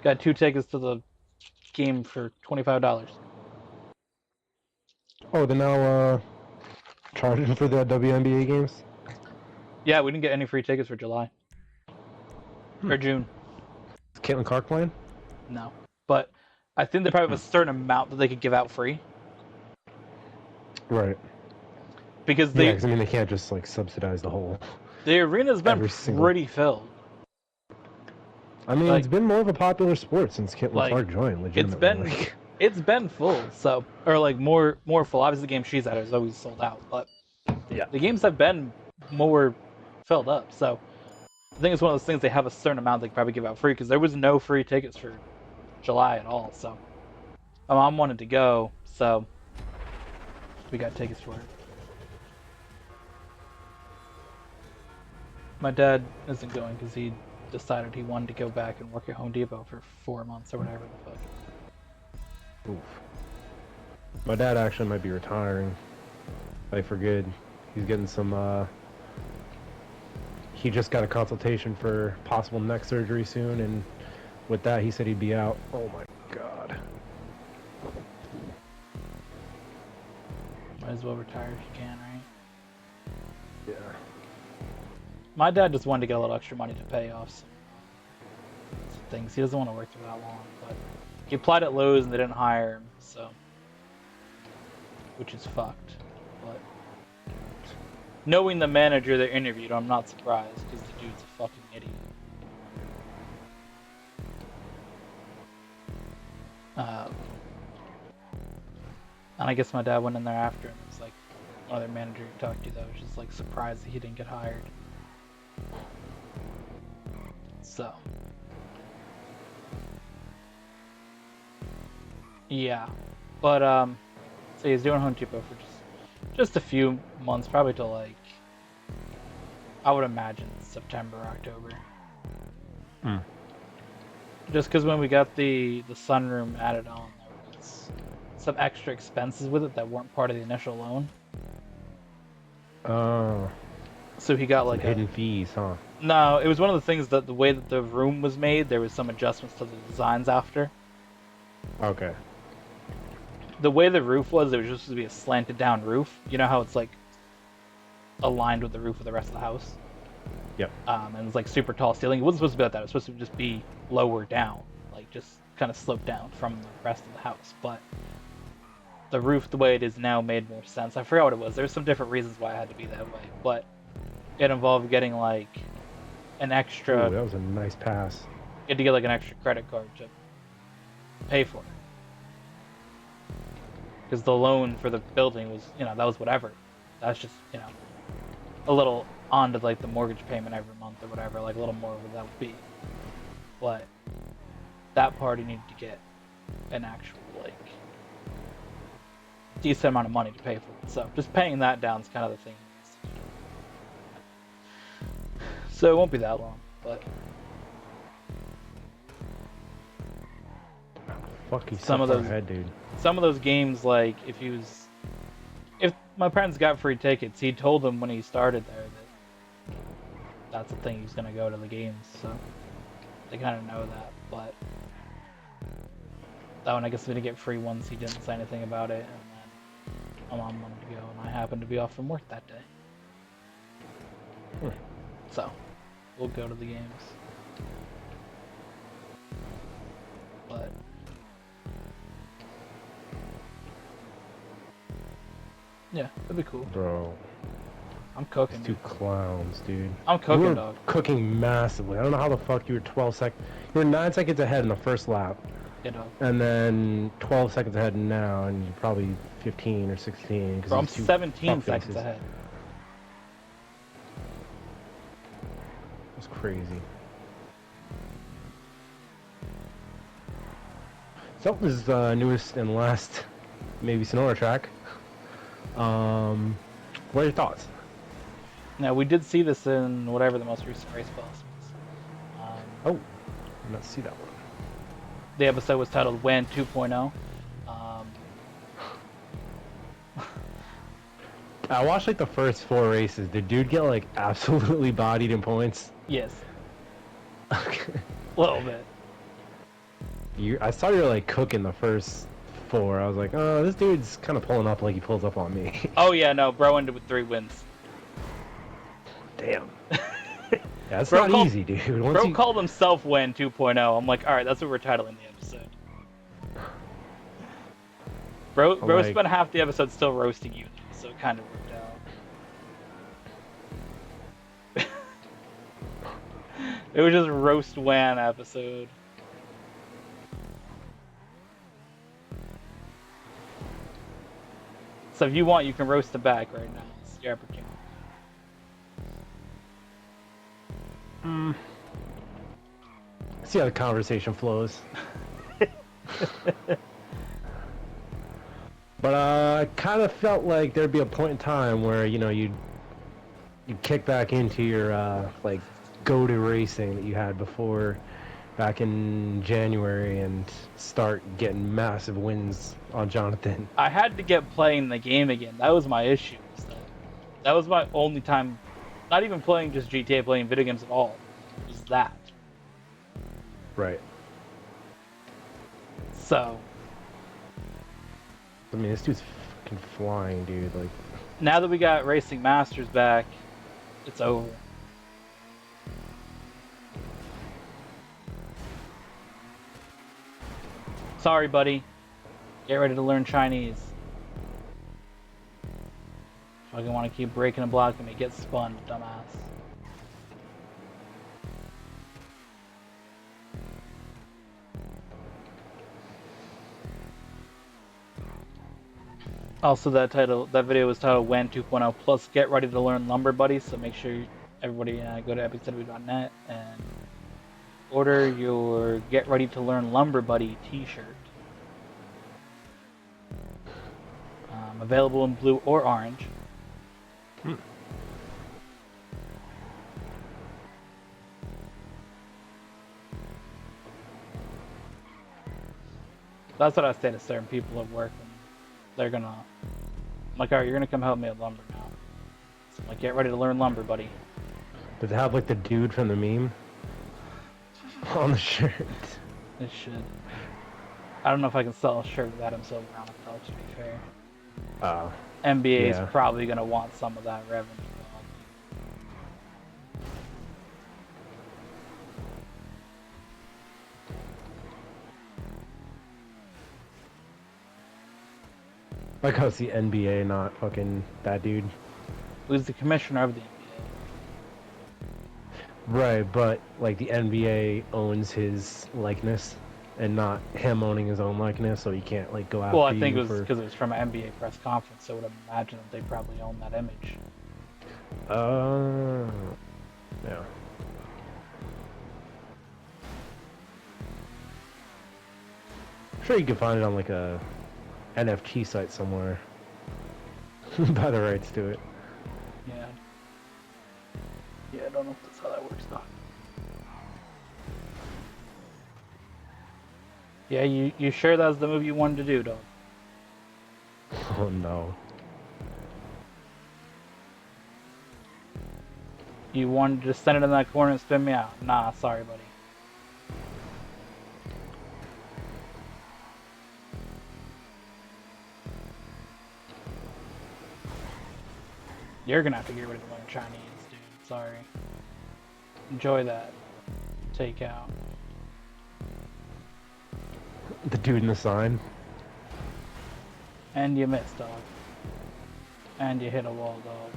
Got 2 tickets to the game for $25. Oh, they're now charging for the WNBA games? Yeah, we didn't get any free tickets for July. Or June. Is Caitlin Clark playing? No. But I think they probably have a certain amount that they could give out free. Right. Because Yeah, because I mean, they can't just like subsidize the whole. the arena's been Every single- pretty filled. I mean, Like- it's been more of a popular sport since Caitlin like, Clark joined. It's Legitimately. been it's been full, so or like more full. Obviously, the game she's at is always sold out, but Yeah. the games have been more filled up. So I think it's one of those things they have a certain amount they could probably give out free because there was no free tickets for July at all. So my mom wanted to go, so we got tickets for it. My dad isn't going because he decided he wanted to go back and work at Home Depot for 4 months or whatever the fuck. Oof. My dad actually might be retiring. Like for good. He's getting some. He just got a consultation for possible neck surgery soon, and with that, he said he'd be out. Oh my god. Might as well retire if you can, right? Yeah. My dad just wanted to get a little extra money to pay off some things. He doesn't want to work for that long, but he applied at Lowe's and they didn't hire him, so which is fucked. But knowing the manager they interviewed, I'm not surprised because the dude's a fucking idiot. And I guess my dad went in there after him. It was like one other manager he talked to that was just like surprised that he didn't get hired. So yeah, but so he's doing Home Depot for just a few months, probably till like I would imagine September, October. Hmm. Just because when we got the sunroom added on, there was some extra expenses with it that weren't part of the initial loan. Oh. So he got like Hidden fees, huh? No, it was one of the things that the way that the room was made, there was some adjustments to the designs after. Okay. The way the roof was, it was just supposed to be a slanted down roof. You know how it's like aligned with the roof of the rest of the house? Yep. And it's like super tall ceiling. It wasn't supposed to be like that. It was supposed to just be lower down, like just kind of sloped down from the rest of the house. But the roof, the way it is now, made more sense. I forgot what it was. There's some different reasons why it had to be that way, but it involved getting like an extra. Ooh, that was a nice pass. You had to get like an extra credit card to pay for it. Because the loan for the building was, that was whatever. That's just, a little onto like the mortgage payment every month or whatever, like a little more what that would be. But that party needed to get an actual like decent amount of money to pay for it. So just paying that down is kind of the thing. So it won't be that long, but Fuck, he's Some so of far those- ahead, dude. some of those games, like if my parents got free tickets, he told them when he started there that that's the thing, he's gonna go to the games, so they kind of know that. But that one, I guess we didn't get free ones. He didn't say anything about it, and then my mom wanted to go, and I happened to be off from work that day, so we'll go to the games. But yeah, that'd be cool. Bro, I'm cooking. two clowns, dude. I'm cooking, You were dog. cooking massively. I don't know how the fuck you were 12 seconds. You were 9 seconds ahead in the first lap, Yeah, dog. and then 12 seconds ahead now, and you're probably 15 or 16. 'cause Bro, I'm these two 17 fuckfaces. seconds ahead. That's crazy. So this is the newest and last, maybe Sonora track. What are your thoughts? Now, we did see this in whatever the most recent race class was. Oh, I did not see that one. The episode was titled WAN 2.0. I watched like the first 4 races. Did dude get like absolutely bodied in points? Yes, Okay. a little bit. I saw you were like cooking the first 4. I was like, oh, this dude's kind of pulling up like he pulls up on me. Oh yeah, no, bro ended with 3 wins. Damn. Yeah, it's Bro not called- easy, dude. Once Bro you... called himself Win 2.0. I'm like, alright, that's what we're titling the episode. Bro like- spent half the episode still roasting you, so it kind of worked out. It was just roast Wan episode. So if you want, you can roast him back right now. It's your opportunity. See how the conversation flows. But I kind of felt like there'd be a point in time where, you know, you'd kick back into your like go-to racing that you had before back in January and start getting massive wins on Jonathan. I had to get playing the game again. That was my issue. That was my only time, not even playing just GTA, playing video games at all. It was that. Right. So, I mean, this dude's fucking flying, dude. Like, now that we got Racing Masters back, it's over. Sorry, buddy. Get ready to learn Chinese. Fucking want to keep breaking and blocking me. Get spun, dumbass. Also, that video was titled WAN 2.0 plus Get Ready to Learn Lumber Buddy, so make sure everybody go to epictw.net and order your Get Ready to Learn Lumber Buddy t-shirt. Available in blue or orange. That's what I say to certain people at work. They're gonna, I'm like, alright, you're gonna come help me at lumber now. So I'm like, get ready to learn lumber, buddy. does it have like the dude from the meme on the shirt? It should. I don't know if I can sell a shirt with Adam Silver on it, though, to be fair. NBA Yeah. is probably gonna want some of that revenue. Like how it's the NBA, not fucking that dude. Who's the commissioner of the NBA? Right, but like the NBA owns his likeness, and not him owning his own likeness, so he can't like go after Well, I think it you was for... because it was from an NBA press conference, so I would imagine that they probably own that image. Yeah. I'm sure you can find it on like a NFT site somewhere. Buy the rights to it. Yeah. Yeah, I don't know if that's how that works, though. Yeah, you sure that was the move you wanted to do, dog? Oh no. You wanted to just send it in that corner and spin me out? Nah, sorry, buddy. You're gonna have to get ready to learn Chinese, dude. Sorry. Enjoy that. Take out. The dude in the sign. And you missed, dog. And you hit a wall, dog.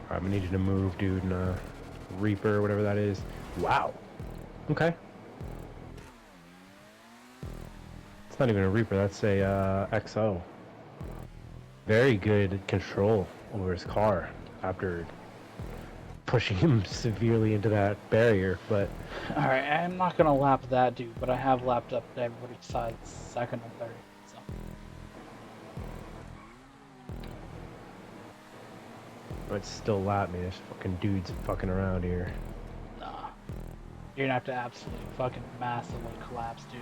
I'm gonna need you to move, dude, and Reaper, whatever that is. Wow. Okay. It's not even a Reaper, that's a XO. Very good control over his car after pushing him severely into that barrier, but... Alright, I'm not gonna lap that dude, but I have lapped up to everybody besides second and third, so. It's still lap me, this fucking dude's fucking around here. Nah. You're gonna have to absolutely fucking massively collapse, dude.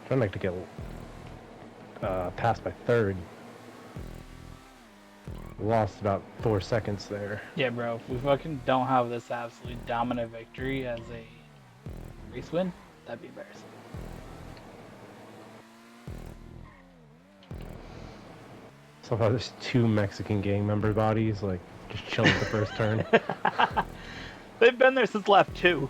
Trying like to get passed by third. Lost about 4 seconds there. Yeah, bro. If we fucking don't have this absolutely dominant victory as a race win, that'd be embarrassing. Somehow there's 2 Mexican gang member bodies, like, just chilling at the first turn. They've been there since lap 2.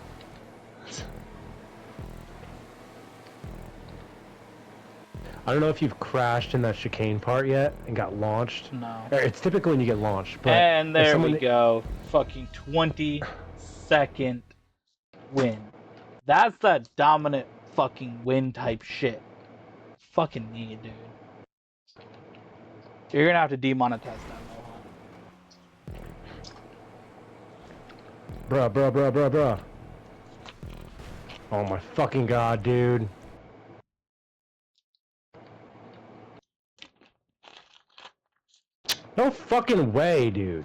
I don't know if you've crashed in that chicane part yet and got launched. No. It's typically when you get launched, but And there someone... we go. Fucking 20-second win. That's that dominant fucking win type shit. Fucking need, dude. You're gonna have to demonetize that, Mohan. Bruh. Oh my fucking god, dude. No fucking way, dude.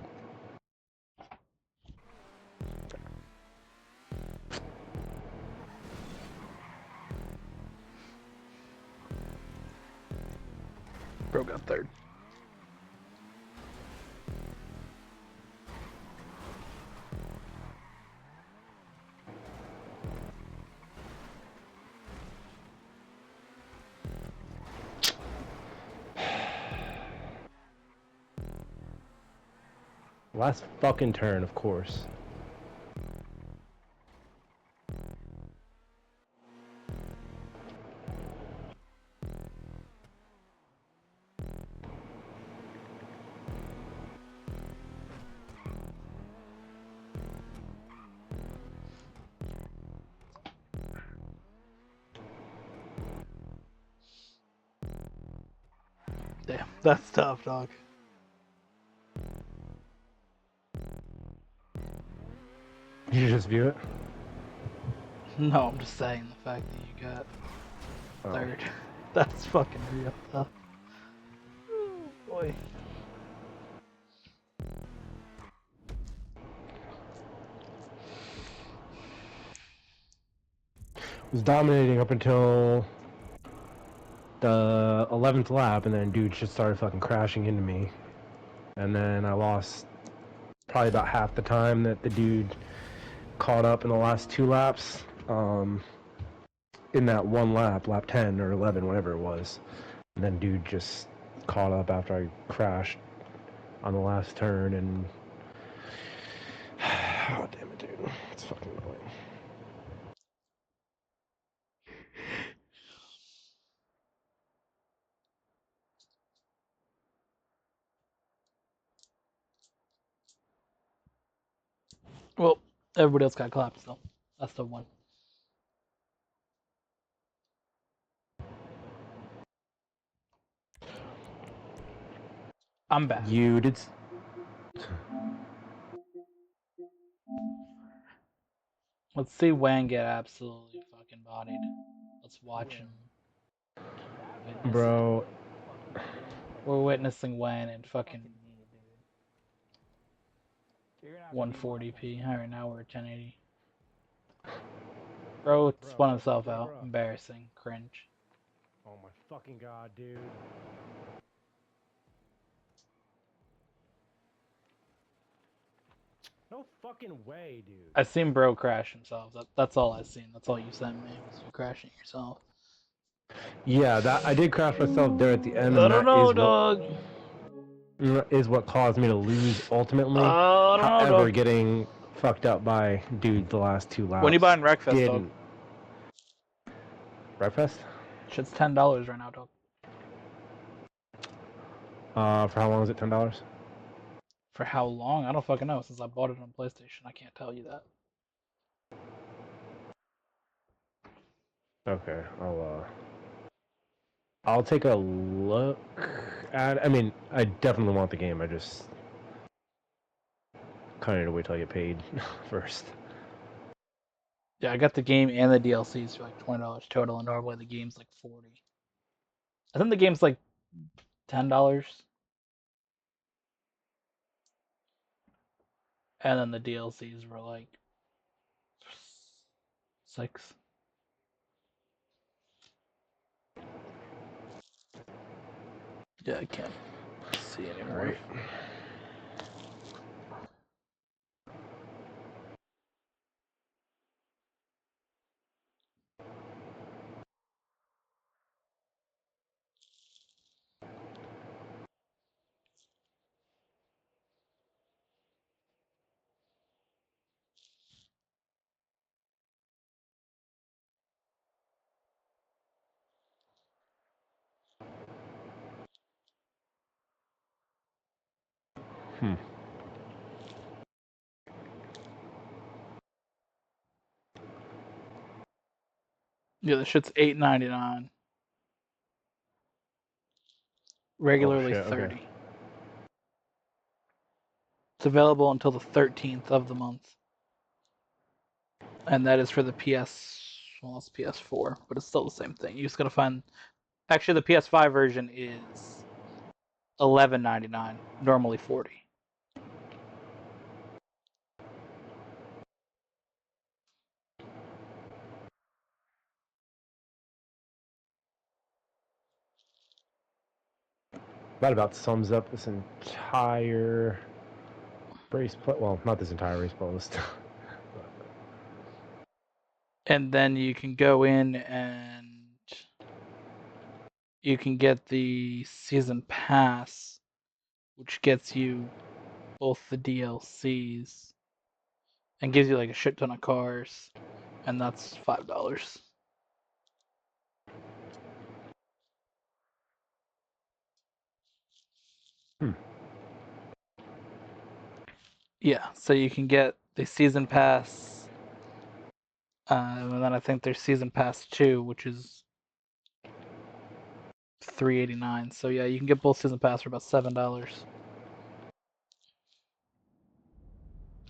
Bro got third. Last fucking turn, of course. Damn, that's tough, dog. Did you just view it? No, I'm just saying the fact that you got third. That's fucking real tough. Oh, boy. Was dominating up until the 11th lap, and then dude just started fucking crashing into me. And then I lost probably about half the time that the dude caught up in the last 2 laps. In that one lap, lap 10 or 11, whatever it was. And then dude just caught up after I crashed on the last turn, and oh damn it, dude, it's fucking annoying. Well, everybody else got clapped still. That's the one. I'm back. You did. Let's see Wang get absolutely fucking bodied. Let's watch him. Bro. We're witnessing Wang and fucking 140p. Alright, now we're at 1080. Bro spun himself out. Embarrassing. Cringe. Oh my fucking god, dude. No fucking way, dude. I seen bro crash himself. That's all I seen. That's all you sent me was you crashing yourself. Yeah, that I did crash myself there at the end. I don't know, dog. Is what caused me to lose ultimately. I don't know, However, dog. getting fucked up by dude the last 2 laps. When you buying Wreckfest, dog? didn't. Wreckfest? Shit's $10 right now, dog. For how long is it? $10? For how long? I don't fucking know. Since I bought it on PlayStation, I can't tell you that. Okay, I'll take a look at. I mean, I definitely want the game. I just kind of need to wait till I get paid first. Yeah, I got the game and the DLCs for like $20 total, and normally the game's like $40. I think the game's like $10, and then the DLCs were like $6. Yeah, I can't see anymore. Right. Yeah, the shit's $8.99. Regularly shit, okay. $30. It's available until the 13th of the month. And that is for the well, it's PS4, but it's still the same thing. You just gotta find. Actually, the PS5 version is $11.99, normally $40. That about sums up this entire race play. Well, not this entire race playlist. And then you can go in and you can get the season pass, which gets you both the DLCs and gives you like a shit ton of cars, and that's $5. Yeah, so you can get the season pass, and then I think there's season pass 2, which is $3.89. So yeah, you can get both season pass for about $7,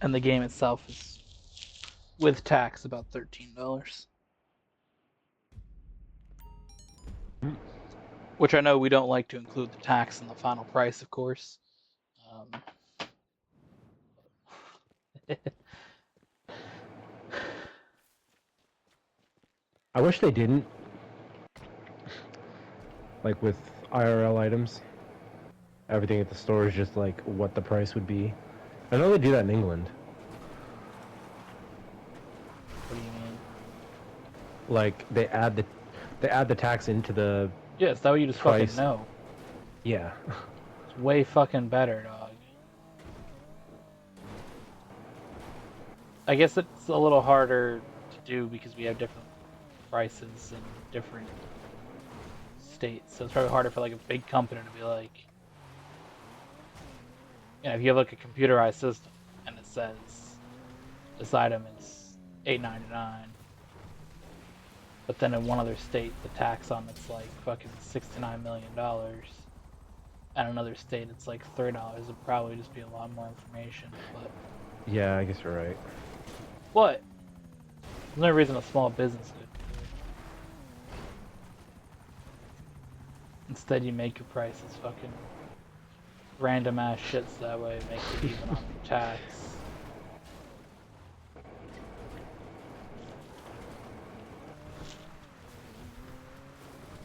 and the game itself is with tax about $13. Which I know we don't like to include the tax in the final price, of course. I wish they didn't. Like with IRL items, everything at the store is just like what the price would be. I know they do that in England. What do you mean? Like they add the tax into the Yeah, it's that way you just price. fucking know. Yeah. It's way fucking better, dog. I guess it's a little harder to do because we have different prices in different states, so it's probably harder for like a big company to be like, you know, if you have like a computerized system and it says this item is $8.99, but then in one other state the tax on it's like fucking $69 million, and another state it's like $3, it'd probably just be a lot more information. But Yeah, I guess you're right. what? There's no reason a small business could. Instead, you make your prices fucking random ass shits that way, it makes it even on your tax.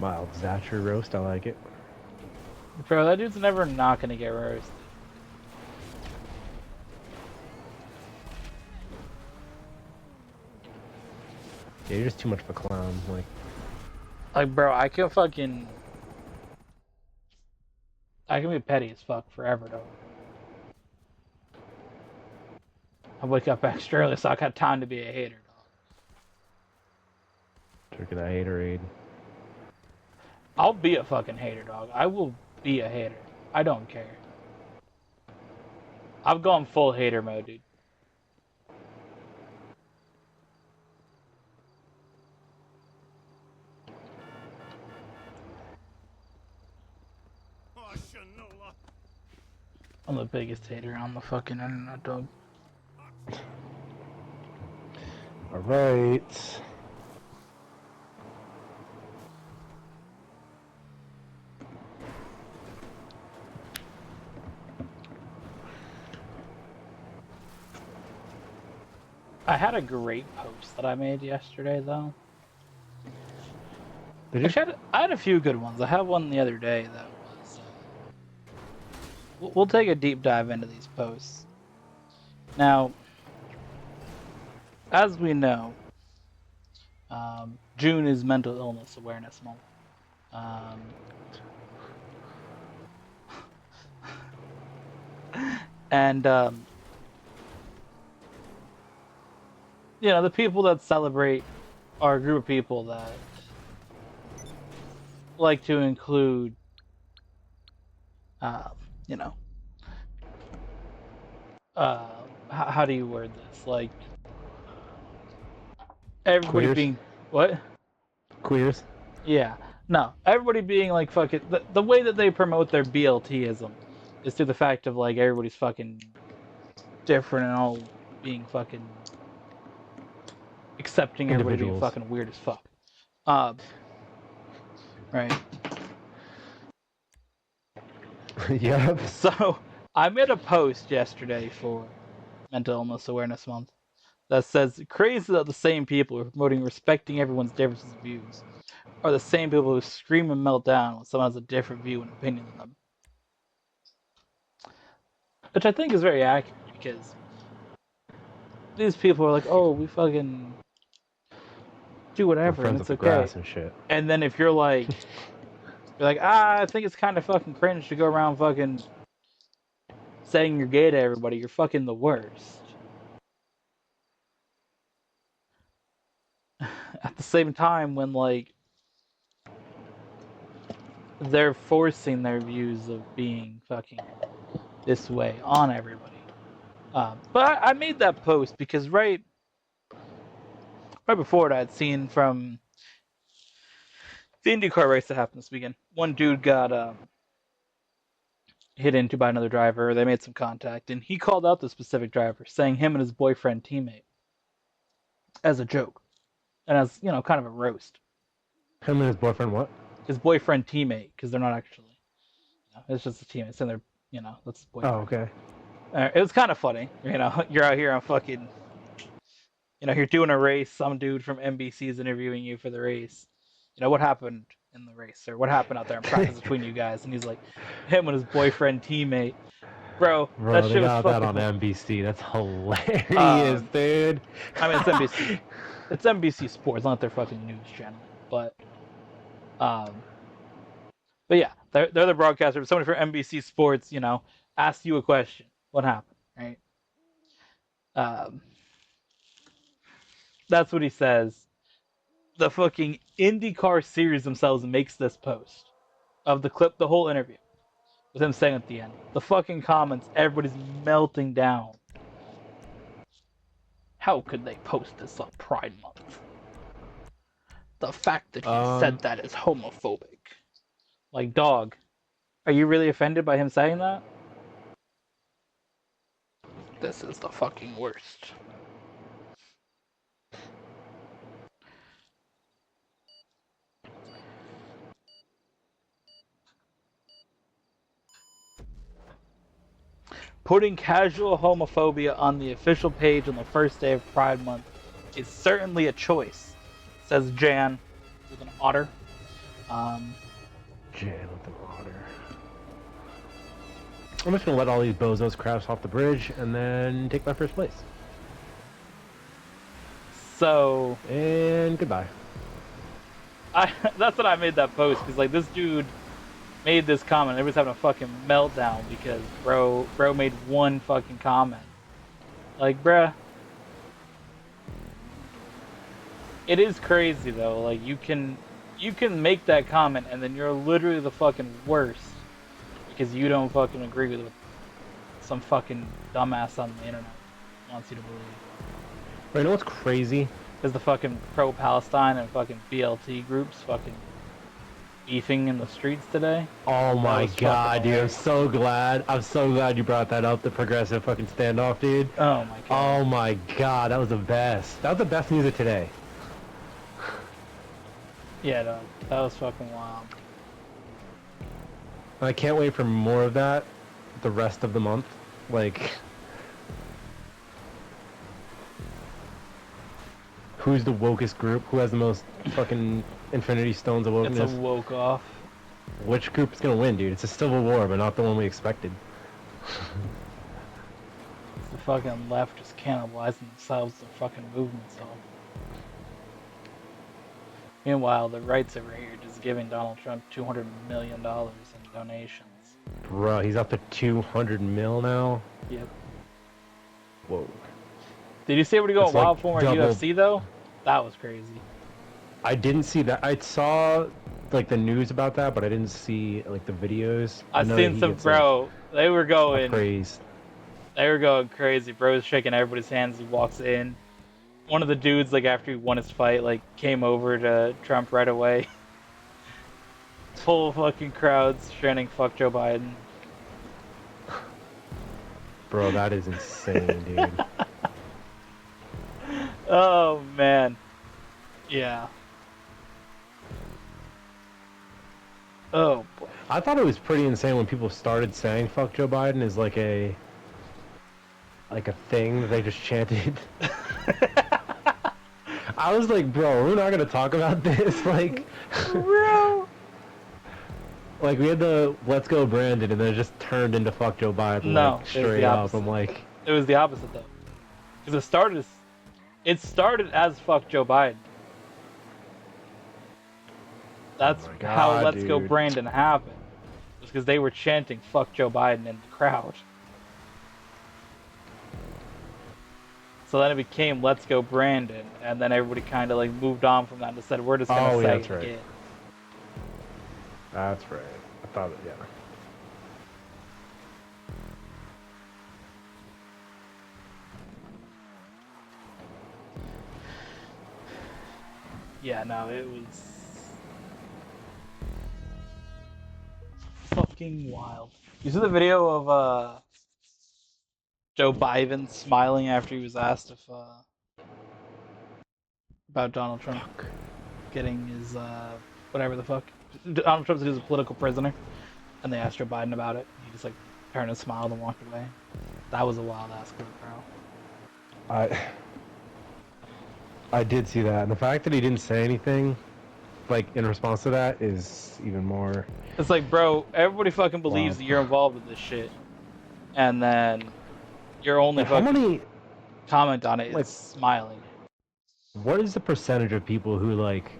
Mild Zatcher roast, I like it. Bro, that dude's never not gonna get roasted. Yeah, you're just too much of a clown. Like, bro, I can be petty as fuck forever, though. I wake up extra early, so I got time to be a hater, dog. Drinking that haterade. I'll be a fucking hater, dog. I will be a hater. I don't care. I've gone full hater mode, dude. I'm the biggest hater on the fucking internet, dog. Alright. I had a great post that I made yesterday, though. Did you? Actually, I had a few good ones. I had one the other day that was. We'll take a deep dive into these posts. Now, as we know, June is Mental Illness Awareness Month. And you know, the people that celebrate are a group of people that like to include, you know, how do you word this? Like everybody Queers? being what? Queers? Yeah, no, everybody being like fucking the way that they promote their BLTism is through the fact of like everybody's fucking different and all being fucking accepting everybody being Individuals. fucking weird as fuck. Um, right. Yep. So I made a post yesterday for Mental Illness Awareness Month that says crazy that the same people who are promoting respecting everyone's differences of views are the same people who scream and melt down when someone has a different view and opinion than them. Which I think is very accurate because these people are like, oh, we fucking do We're whatever and friends with it's the okay. grass and shit. And then if you're like, I think it's kind of fucking cringe to go around fucking saying you're gay to everybody, you're fucking the worst. At the same time, when like they're forcing their views of being fucking this way on everybody. But I made that post because right before it, I'd seen from the IndyCar race that happened this weekend. One dude got hit into by another driver. They made some contact, and he called out the specific driver, saying him and his boyfriend teammate as a joke, and as kind of a roast. Him and his boyfriend, what? His boyfriend teammate, because they're not actually. It's just a teammate, and they're that's his boyfriend. Oh, okay. It was kind of funny. You're out here on fucking. You're doing a race. Some dude from NBC is interviewing you for the race. What happened in the race, or what happened out there in practice between you guys? And he's like, him and his boyfriend teammate. Bro, that they shit was got fucking that on NBC. That's hilarious, dude. I mean, it's NBC. It's NBC Sports, not their fucking news channel. But yeah, they're the broadcaster. Somebody from NBC Sports, asked you a question. What happened, right? That's what he says. The fucking IndyCar series themselves makes this post of the clip, the whole interview, with him saying at the end. The fucking comments, everybody's melting down. How could they post this on Pride Month? The fact that he said that is homophobic. Like, dog, are you really offended by him saying that? This is the fucking worst. Putting casual homophobia on the official page on the first day of Pride Month is certainly a choice, says Jan with an otter. Jan with an otter. I'm just gonna let all these bozos crash off the bridge and then take my first place. So... And goodbye. That's what I made that post, because like this dude made this comment, everybody's having a fucking meltdown because bro made one fucking comment. Like, bruh. It is crazy though, like you can make that comment and then you're literally the fucking worst because you don't fucking agree with what some fucking dumbass on the internet wants you to believe. Right, you know what's crazy? Is the fucking pro-Palestine and fucking BLT groups fucking beefing in the streets today. Oh my god, dude, I'm so glad you brought that up, the progressive fucking standoff, dude. Oh my god. Oh my god, that was the best. That was the best news of today. Yeah, dog, that was fucking wild. I can't wait for more of that the rest of the month. Like, who's the wokest group? Who has the most fucking Infinity Stones of wokeness? It's a woke off. Which group is gonna win, dude? It's a civil war, but not the one we expected. The fucking left just cannibalizing themselves, their fucking movements all. Meanwhile, the rights over here just giving Donald Trump $200 million in donations. Bro, he's up to 200 mil now? Yep. Whoa. Did you see everybody go It's wild like for him at double. UFC though? That was crazy. I didn't see that. I saw like the news about that, but I didn't see like the videos. I've seen some, bro. They were going. Praise. They were going crazy. Bro's shaking everybody's hands. He walks in. One of the dudes, like after he won his fight, like came over to Trump right away. Full fucking crowds chanting "Fuck Joe Biden." Bro, that is insane, dude. Oh man, yeah. Oh boy. I thought it was pretty insane when people started saying "fuck Joe Biden" is like a thing that they just chanted. I was like, bro, we're not gonna talk about this. Like, Bro. like we had the "Let's Go Brandon" and then it just turned into "fuck Joe Biden." No, like, it was straight the up. opposite. I'm like, It was the opposite though, because it started as "Fuck Joe Biden." That's my how God, "Let's Go dude. Brandon" happened. It was because they were chanting "Fuck Joe Biden" in the crowd. So then it became "Let's Go Brandon," and then everybody kind of like moved on from that and said, "We're just gonna Oh, say yeah, it that's right. again." that's right. I thought, yeah. Yeah, no, it was fucking wild. You see the video of Joe Biden smiling after he was asked if about Donald Trump getting his whatever the fuck. Donald Trump said he was a political prisoner, and they asked Joe Biden about it. He just like turned and smiled and walked away. That was a wild ass clip, bro. I did see that, and the fact that he didn't say anything, like in response to that, is even more. It's like, bro, everybody fucking believes Wow. that you're involved with this shit, and then your only Like, how fucking many? comment on it is like- smiling. What is the percentage of people who like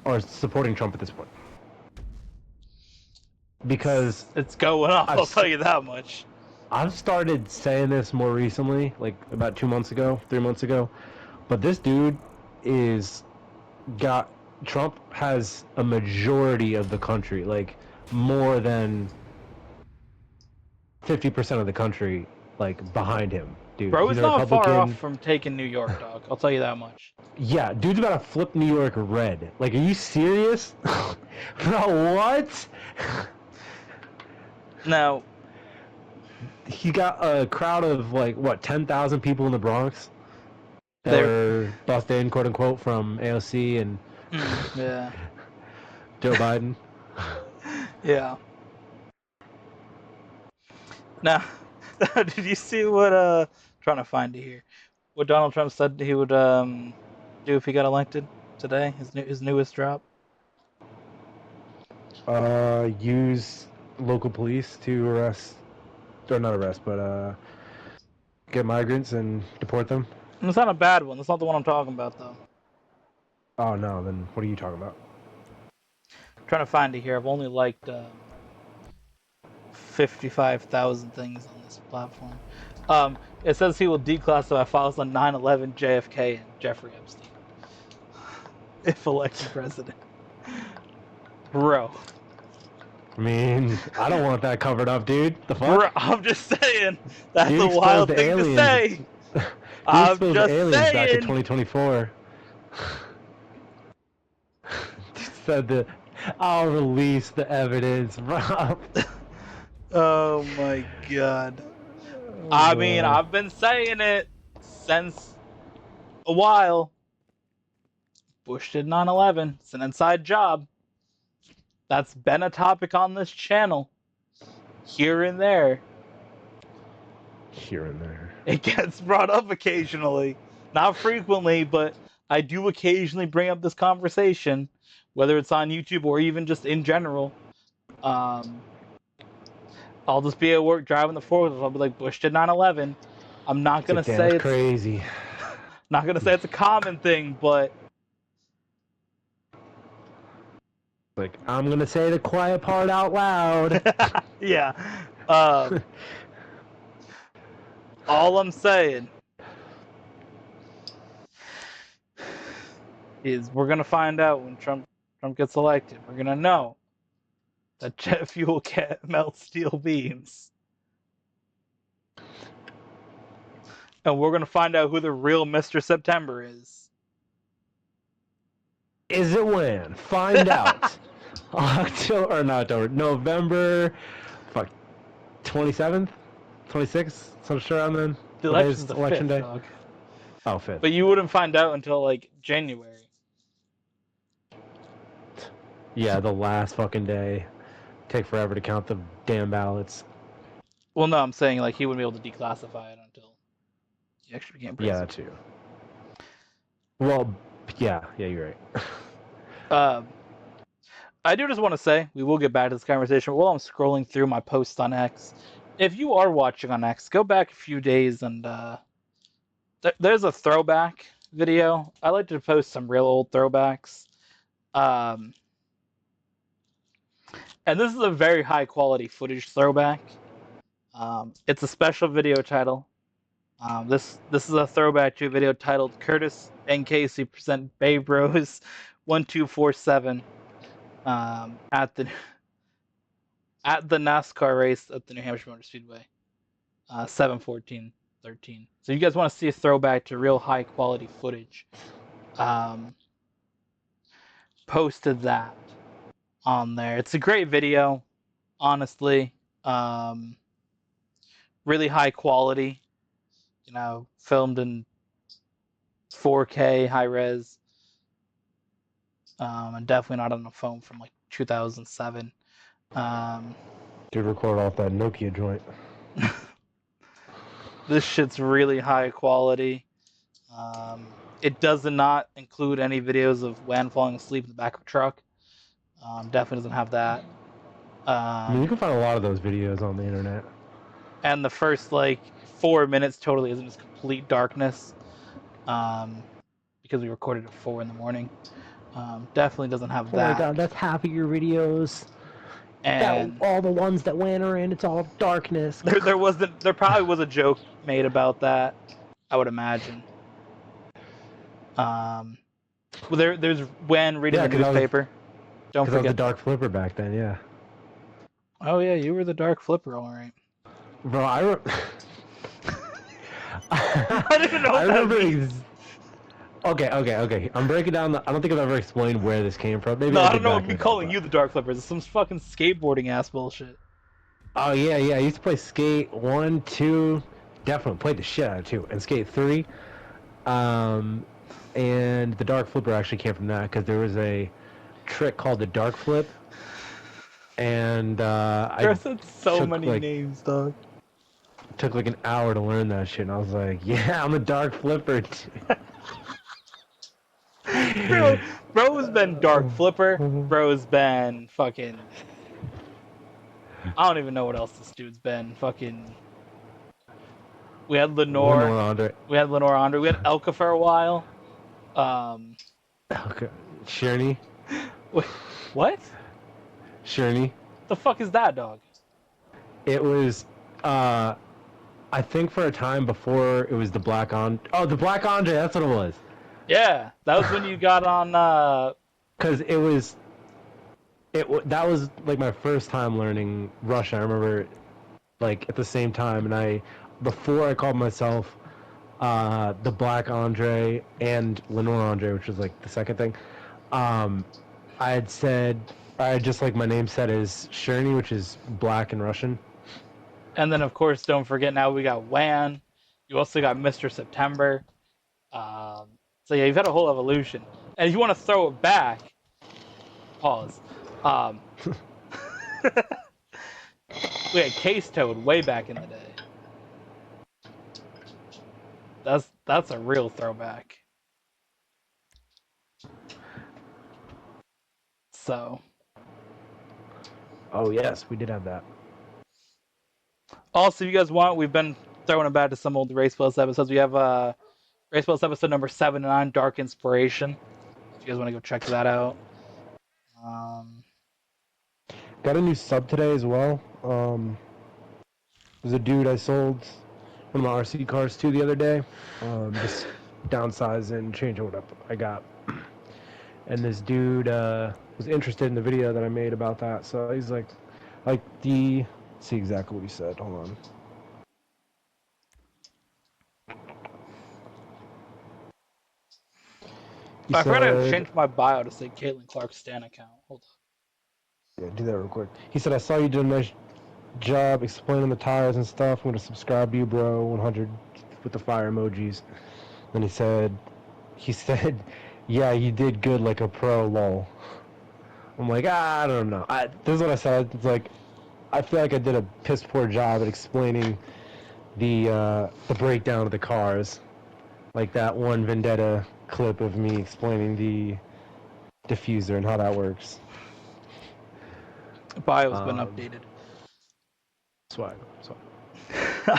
are supporting Trump at this point? Because It's going up, I've I'll tell you that much. I've started saying this more recently, like about 2 months ago, 3 months ago, but this dude Trump has a majority of the country, like more than 50% of the country, like behind him, dude. Bro He's is a not far Republican. off from taking New York, dog. I'll tell you that much. Yeah, dude's about to flip New York red. Like, are you serious? Bro, what? Now, He got a crowd of, like, what, 10,000 people in the Bronx? That They're- were bussed in, quote unquote, from AOC and yeah, Joe Biden. yeah. Now, did you see what trying to find it here? What Donald Trump said he would do if he got elected today? His newest drop. Use local police to arrest, or not arrest, but get migrants and deport them. And it's not a bad one. That's not the one I'm talking about, though. Oh no, then what are you talking about? I'm trying to find it here. I've only liked 55,000 things on this platform. It says he will declassify files on 9/11, JFK, and Jeffrey Epstein if elected president. Bro. I mean, I don't want that covered up, dude. The fuck? Bro, I'm just saying. That's Dude a wild exposed thing aliens. to say. He I'm exposed just aliens back in saying. 2024. Said that I'll release the evidence, Rob. Oh my god. I mean, I've been saying it since a while. Bush did 9/11. It's an inside job. That's been a topic on this channel. Here and there. Here and there. It gets brought up occasionally. Not frequently, but I do occasionally bring up this conversation, whether it's on YouTube or even just in general. I'll just be at work driving the forklift. I'll be like, Bush did 9/11. I'm not gonna say it's crazy. not gonna say it's a common thing, but Like, I'm gonna say the quiet part out loud. yeah. All I'm saying is we're gonna find out when Trump gets elected. We're gonna know that jet fuel can't melt steel beams. And we're gonna find out who the real Mr. September is. Is it when? Find out. October or not October? November. Fuck. 27th, 26th. Some shit around then. The What day election's is the election 5th, day? dog. Oh, 5th. But you wouldn't find out until like January. Yeah, the last fucking day. Take forever to count the damn ballots. Well, no, I'm saying like he wouldn't be able to declassify it until he actually became Yeah, president. that too. Well, yeah, you're right. I do just want to say, we will get back to this conversation. While I'm scrolling through my posts on X, if you are watching on X, go back a few days and there's a throwback video. I like to post some real old throwbacks. And this is a very high quality footage throwback. It's a special video title. This is a throwback to a video titled Curtis and Casey present Babe Rose 1247 at the NASCAR race at the New Hampshire Motor Speedway, 7/14/13. So you guys want to see a throwback to real high quality footage? Posted that on there. It's a great video, honestly. Really high quality. You know, filmed in 4K high res. And definitely not on a phone from like 2007. Dude, record off that Nokia joint. This shit's really high quality. It does not include any videos of Wan falling asleep in the back of a truck. Definitely doesn't have that. I mean, you can find a lot of those videos on the internet. And the first like 4 minutes totally is in just complete darkness. Because we recorded at 4 in the morning. Definitely doesn't have that. Oh my god, that's half of your videos. And all the ones that Wan are in, it's all darkness. there probably was a joke made about that, I would imagine. Well, there's Wan reading the newspaper. Don't forget. I was the Dark Flipper back then, yeah. Oh yeah, you were the Dark Flipper, all right. Bro, I don't even know what I that remember. means. Okay. I'm breaking down I don't think I've ever explained where this came from. Maybe No, I did don't know. back I'm in the calling day, you the Dark Flipper. It's some fucking skateboarding ass bullshit. Oh yeah. I used to play Skate 1, 2, definitely played the shit out of 2, and Skate 3. And the Dark Flipper actually came from that because there was a trick called the Dark Flip, and There's so many like, names, dog. took like an hour to learn that shit, and I was like, yeah, I'm a Dark Flipper. Bro's been Dark Flipper. Bro's been fucking. I don't even know what else this dude's been. Fucking. We had Lenore Andre. We had Elka for a while. Okay. Shirney. Wait, what? Shirney. The fuck is that, dog? It was, I think for a time before it was the Black Andre. Oh, the Black Andre. That's what it was. Yeah, that was when you got on. Because that was like my first time learning Russian. I remember, like at the same time, and before I called myself the Black Andre and Lenore Andre, which was like the second thing. I had just like my name said is Shirney, which is black in Russian. And then of course, don't forget now we got Wan. You also got Mr. September. So yeah, you've had a whole evolution. And if you want to throw it back, pause. We had Case Toad way back in the day. That's a real throwback. So. Oh yes, we did have that. Also, if you guys want, we've been throwing it back to some old Race Plus episodes. We have Race Plus episode number 7 and 9, Dark Inspiration. If you guys want to go check that out. Got a new sub today as well. There's a dude I sold one of my RC cars to the other day. Just downsizing, changing what I got. And this dude was interested in the video that I made about that. So he's like, let's see exactly what he said. Hold on. I forgot I changed my bio to say Caitlin Clark Stan account. Hold Yeah, do that real quick. He said, I saw you did a nice job explaining the tires and stuff. I'm going to subscribe to you, bro. 100 with the fire emojis. Then he said, yeah, you did good like a pro, lol. I'm like, I don't know. This is what I said. It's like, I feel like I did a piss poor job at explaining the breakdown of the cars. Like that one Vendetta clip of me explaining the diffuser and how that works. on. Bio's been updated. Swag.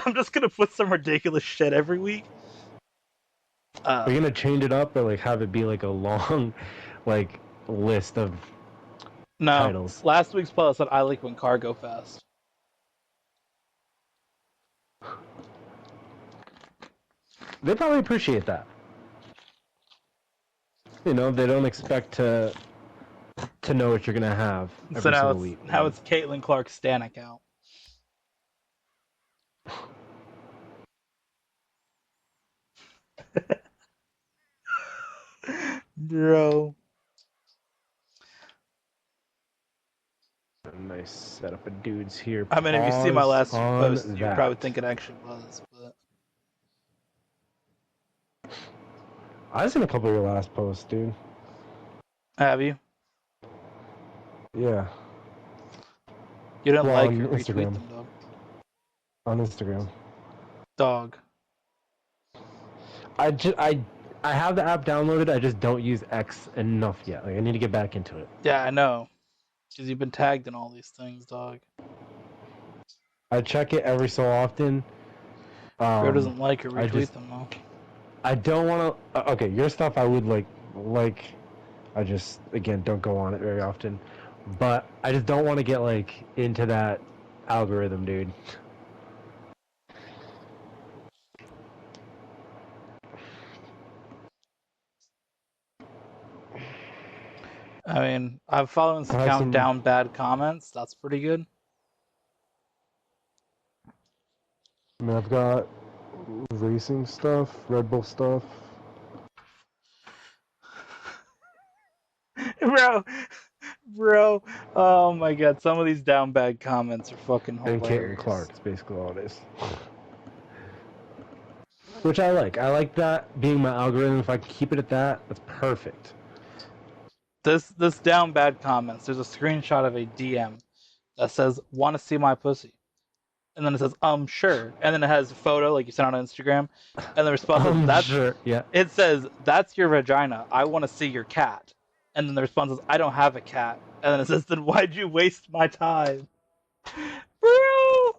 I'm just gonna put some ridiculous shit every week. Are you gonna change it up or like have it be like a long, like list of titles? Last week's post said I like when car go fast. They probably appreciate that. You know, they don't expect to know what you're gonna have every So single week. now it's Caitlin Clark Stan account. Bro. A nice setup of dudes here. I mean, if you see my last post, you that. probably think it actually was, but I've seen a couple of your last posts, dude. have you? Yeah. You didn't like on or retweet Instagram. them, dog. On Instagram. Dog. I have the app downloaded. I just don't use X enough yet. Like I need to get back into it. Yeah, I know. Because you've been tagged in all these things, dog. I check it every so often. Bro doesn't like or retweet them, though. I don't want to. Okay, your stuff I would like. I just again don't go on it very often, but I just don't want to get like into that algorithm, dude. I mean, I've followed this account down bad comments. That's pretty good. I mean, I've got racing stuff, Red Bull stuff. Bro, oh my god, some of these down bad comments are fucking hilarious. And Caitlin Clark is basically all it is. Which I like. I like that being my algorithm. If I can keep it at that, that's perfect. This down bad comments, there's a screenshot of a DM that says, "Want to see my pussy?" And then it says, sure. And then it has a photo like you sent on Instagram. And the response is, "That's sure." Yeah. It says, "That's your vagina. I want to see your cat." And then the response is, "I don't have a cat." And then it says, "Then why'd you waste my time?" Bro!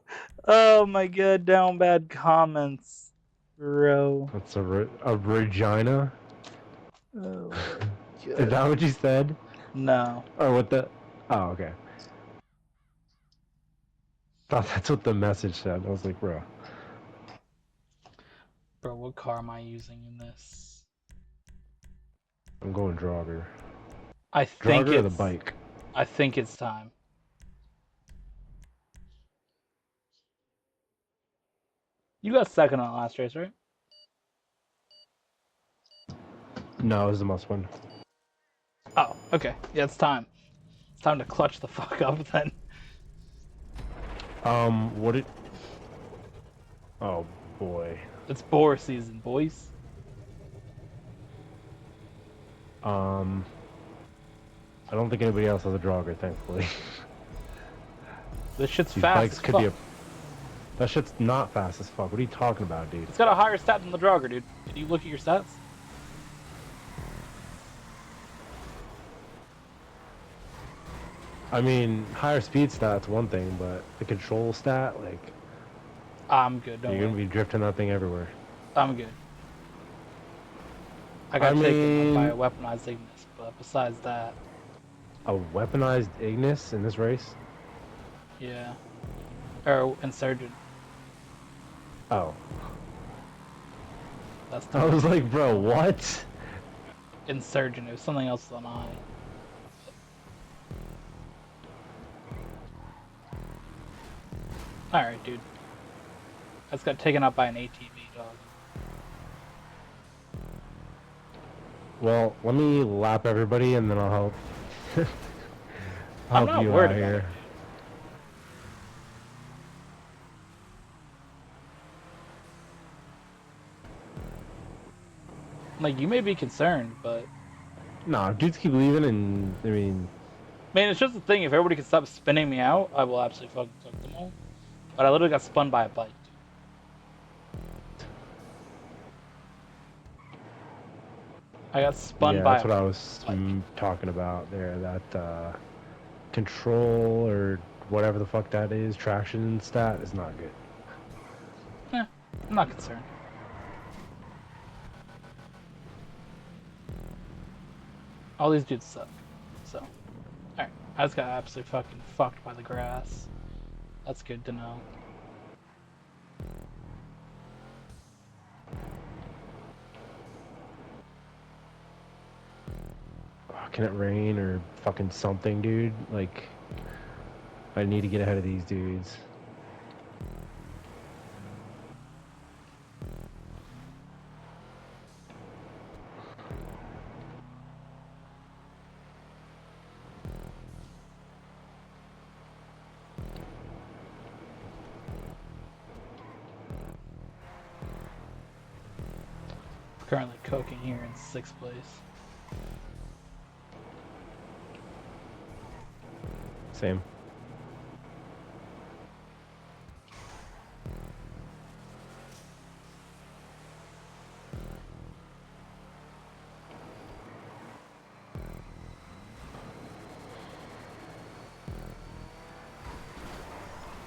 Oh my god, down bad comments. Bro. That's a vagina? Oh, is that what you said? No. Or what the... Oh, okay. Thought that's what the message said. I was like, bro. Bro, what car am I using in this? I'm going Draugr. I think Draugr or the bike? I think it's time. You got second on the last race, right? No, it was the must win. Oh, okay. Yeah, it's time. It's time to clutch the fuck up then. What it... Oh, boy. It's boar season, boys. I don't think anybody else has a Draugr, thankfully. This shit's These fast bikes as could fuck. be a... That shit's not fast as fuck. What are you talking about, dude? It's got a higher stat than the Draugr, dude. Did you look at your stats? I mean, higher speed stat's one thing, but the control stat, like... I'm good, don't You're worry. gonna be drifting that thing everywhere. I'm good. I got taken by a weaponized Ignis, but besides that... A weaponized Ignis in this race? Yeah. Or Insurgent. Oh. That's the I was like, bro, what? Insurgent. It was something else than I. Alright, dude. I just got taken out by an ATV, dog. Well, let me lap everybody and then I'll help. I'm help not you worried out about here. it. Like, you may be concerned, but Nah, dudes keep leaving, and I mean, man, it's just the thing. If everybody can stop spinning me out, I will absolutely fucking cook them all. But I literally got spun by a bike, dude. I got spun yeah, by that's a what I was bike. talking about there. That control or whatever the fuck that is, traction stat is not good. I'm not concerned. All these dudes suck. So, alright. I just got absolutely fucking fucked by the grass. That's good to know. Can it rain or fucking something, dude? Like, I need to get ahead of these dudes. Currently cooking here in 6th place. Same.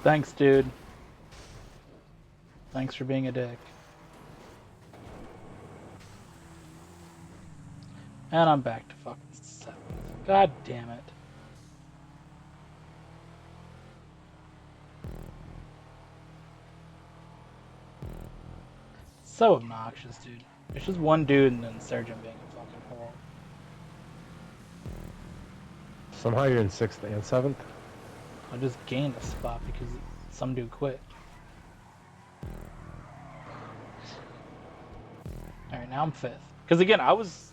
Thanks, dude. Thanks for being a dick. And I'm back to fucking 7th. God damn it. So obnoxious, dude. It's just one dude and then Surgeon being a fucking whore. Somehow you're in 6th and 7th? I just gained a spot because some dude quit. Alright, now I'm 5th. Because again, I was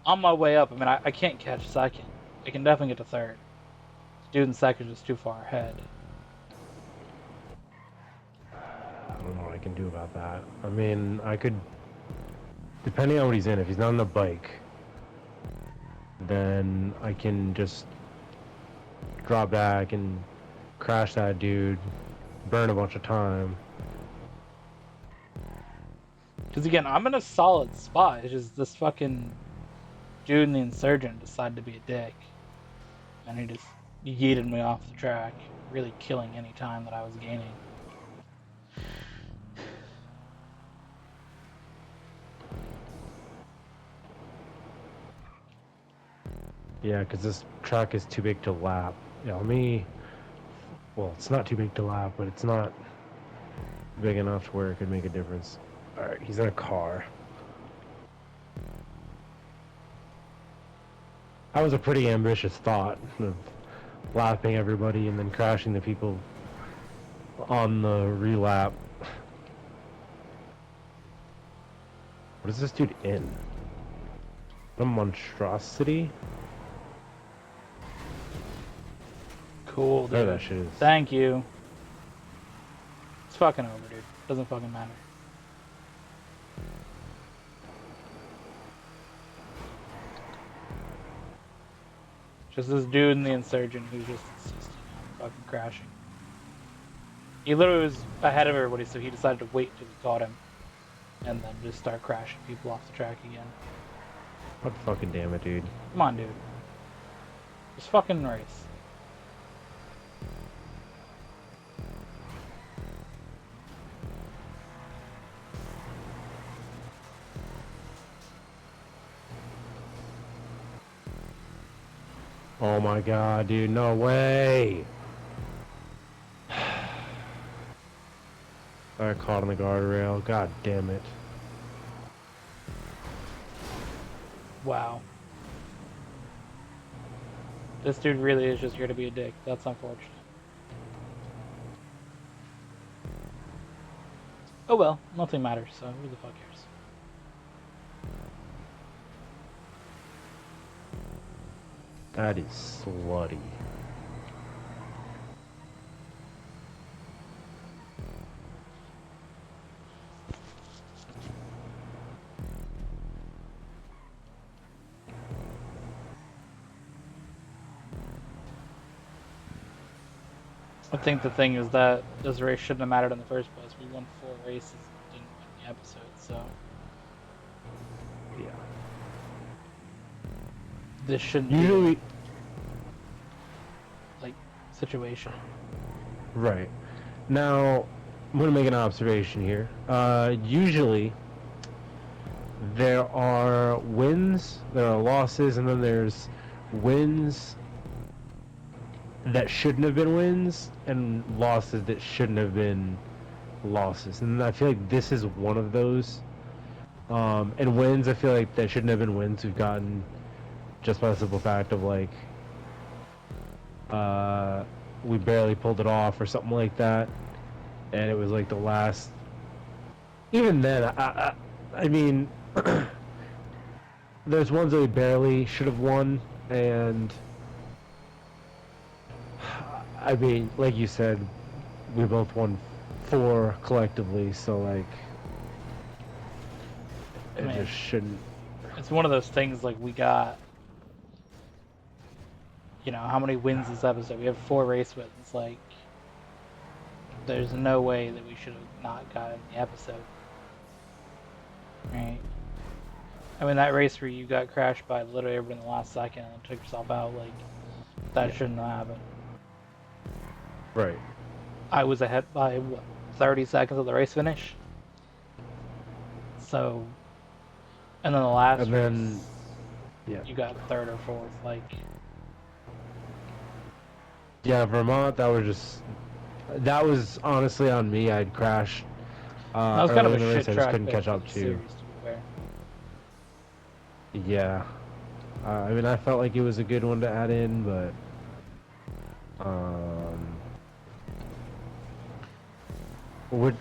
on my way up. I mean, I can't catch 2nd. I can definitely get to 3rd. Dude in 2nd is too far ahead. I don't know what I can do about that. I mean, I could, depending on what he's in, if he's not on a bike, then I can just drop back and crash that dude, burn a bunch of time. Because again, I'm in a solid spot. It's just this fucking dude in the Insurgent decided to be a dick. And he just yeeted me off the track, really killing any time that I was gaining. Yeah, because this track is too big to lap. Yeah, let me, well, it's not too big to lap, but it's not big enough to where it could make a difference. Alright, he's in a car. That was a pretty ambitious thought of lapping everybody and then crashing the people on the relap. What is this dude in? A monstrosity? Cool, dude. There that shit is. Thank you. It's fucking over, dude. Doesn't fucking matter. Just this dude in the Insurgent who's just insisting on fucking crashing. He literally was ahead of everybody, so he decided to wait till we caught him. And then just start crashing people off the track again. God fucking damn it, dude. Come on, dude. Just fucking race. Oh my god, dude, no way! I got caught on the guardrail, god damn it. Wow. This dude really is just here to be a dick. That's unfortunate. Oh well, nothing matters, so who the fuck cares? That is slutty. I think the thing is that this race shouldn't have mattered in the first place. We won 4 races and didn't win the episode, so Yeah. this shouldn't Usually, be like situation. right. Now, I'm going to make an observation here. Usually, there are wins, there are losses, and then there's wins that shouldn't have been wins, and losses that shouldn't have been losses. And I feel like this is one of those. And wins, I feel like that shouldn't have been wins we've gotten just by the simple fact of like, we barely pulled it off or something like that. And it was like the last. Even then, I mean, there's ones that we barely should have won, and I mean, like you said, we both won 4 collectively, so like, it Man. just shouldn't. It's one of those things like we got, you know, how many wins this episode? We have 4 race wins. Like, there's no way that we should have not gotten the episode. Right? I mean, that race where you got crashed by literally everybody in the last second and took yourself out, like, that shouldn't have happened. Right. I was ahead by, what, 30 seconds of the race finish? So, and then the last And then, race, yeah. you got 3rd or 4th, like... Yeah, Vermont, that was honestly on me. I'd crashed. That was kind of a early in the shit race, I just track couldn't pick catch for up the to. series, to be fair. Yeah. I mean, I felt like it was a good one to add in, but would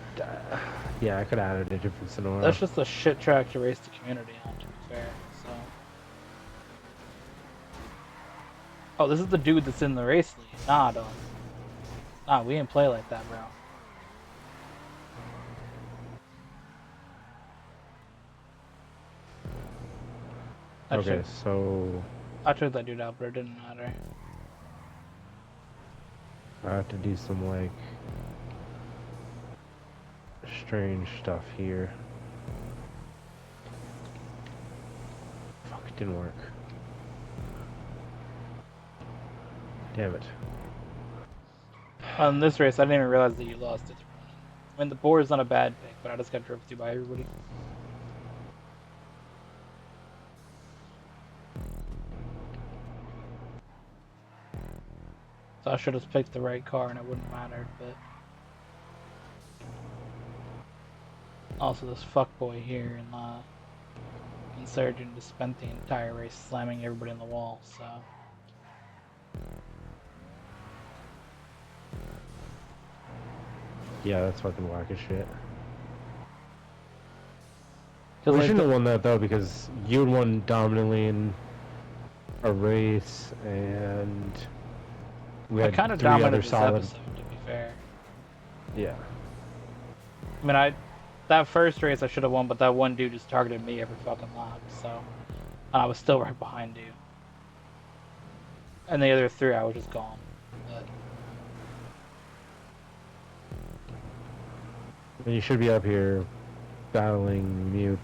yeah, I could have added a different scenario. That's just a shit track to race the community on, to be fair, so... Oh, this is the dude that's in the race lead. Nah, dog. Nah, we didn't play like that, bro. Okay, so I took that dude out, but it didn't matter. I have to do some like strange stuff here. Fuck, it didn't work. Damn it. On this race, I didn't even realize that you lost it. I mean, the board is not a bad pick, but I just got drove through by everybody. So I should have picked the right car and it wouldn't have mattered, but... Also, this fuckboy here in Insurgent just spent the entire race slamming everybody in the wall, so... Yeah, that's fucking whack as shit. We Like, shouldn't have won that though, because you had won dominantly in a race, and we I had kind of 3 other dominated this solid. episode, to be fair. Yeah. I mean, that first race I should have won, but that one dude just targeted me every fucking lap, so... I was still right behind you. And the other 3, I was just gone. But... And you should be up here battling me with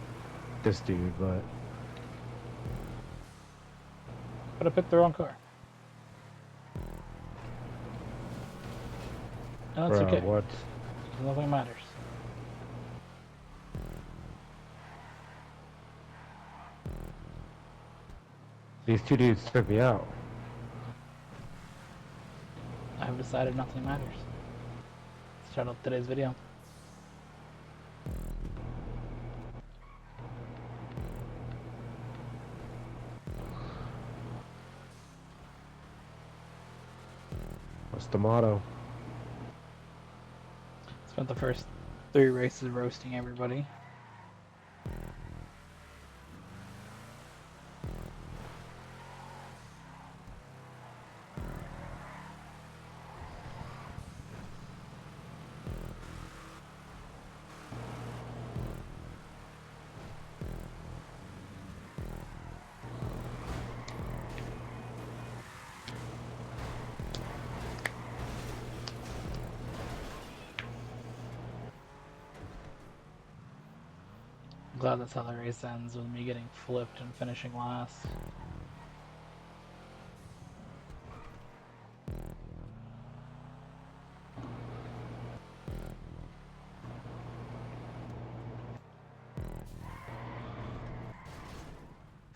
this dude, but I picked the wrong car. No, that's bro, okay. what? Nothing matters. These 2 dudes took me out. I have decided nothing matters. Let's start off today's video. What's the motto? Spent the first 3 races roasting everybody. Glad that's how the race ends, with me getting flipped and finishing last.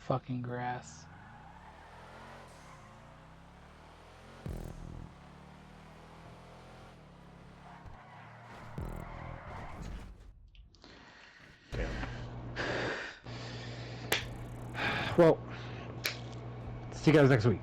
Fucking grass. Well, see you guys next week.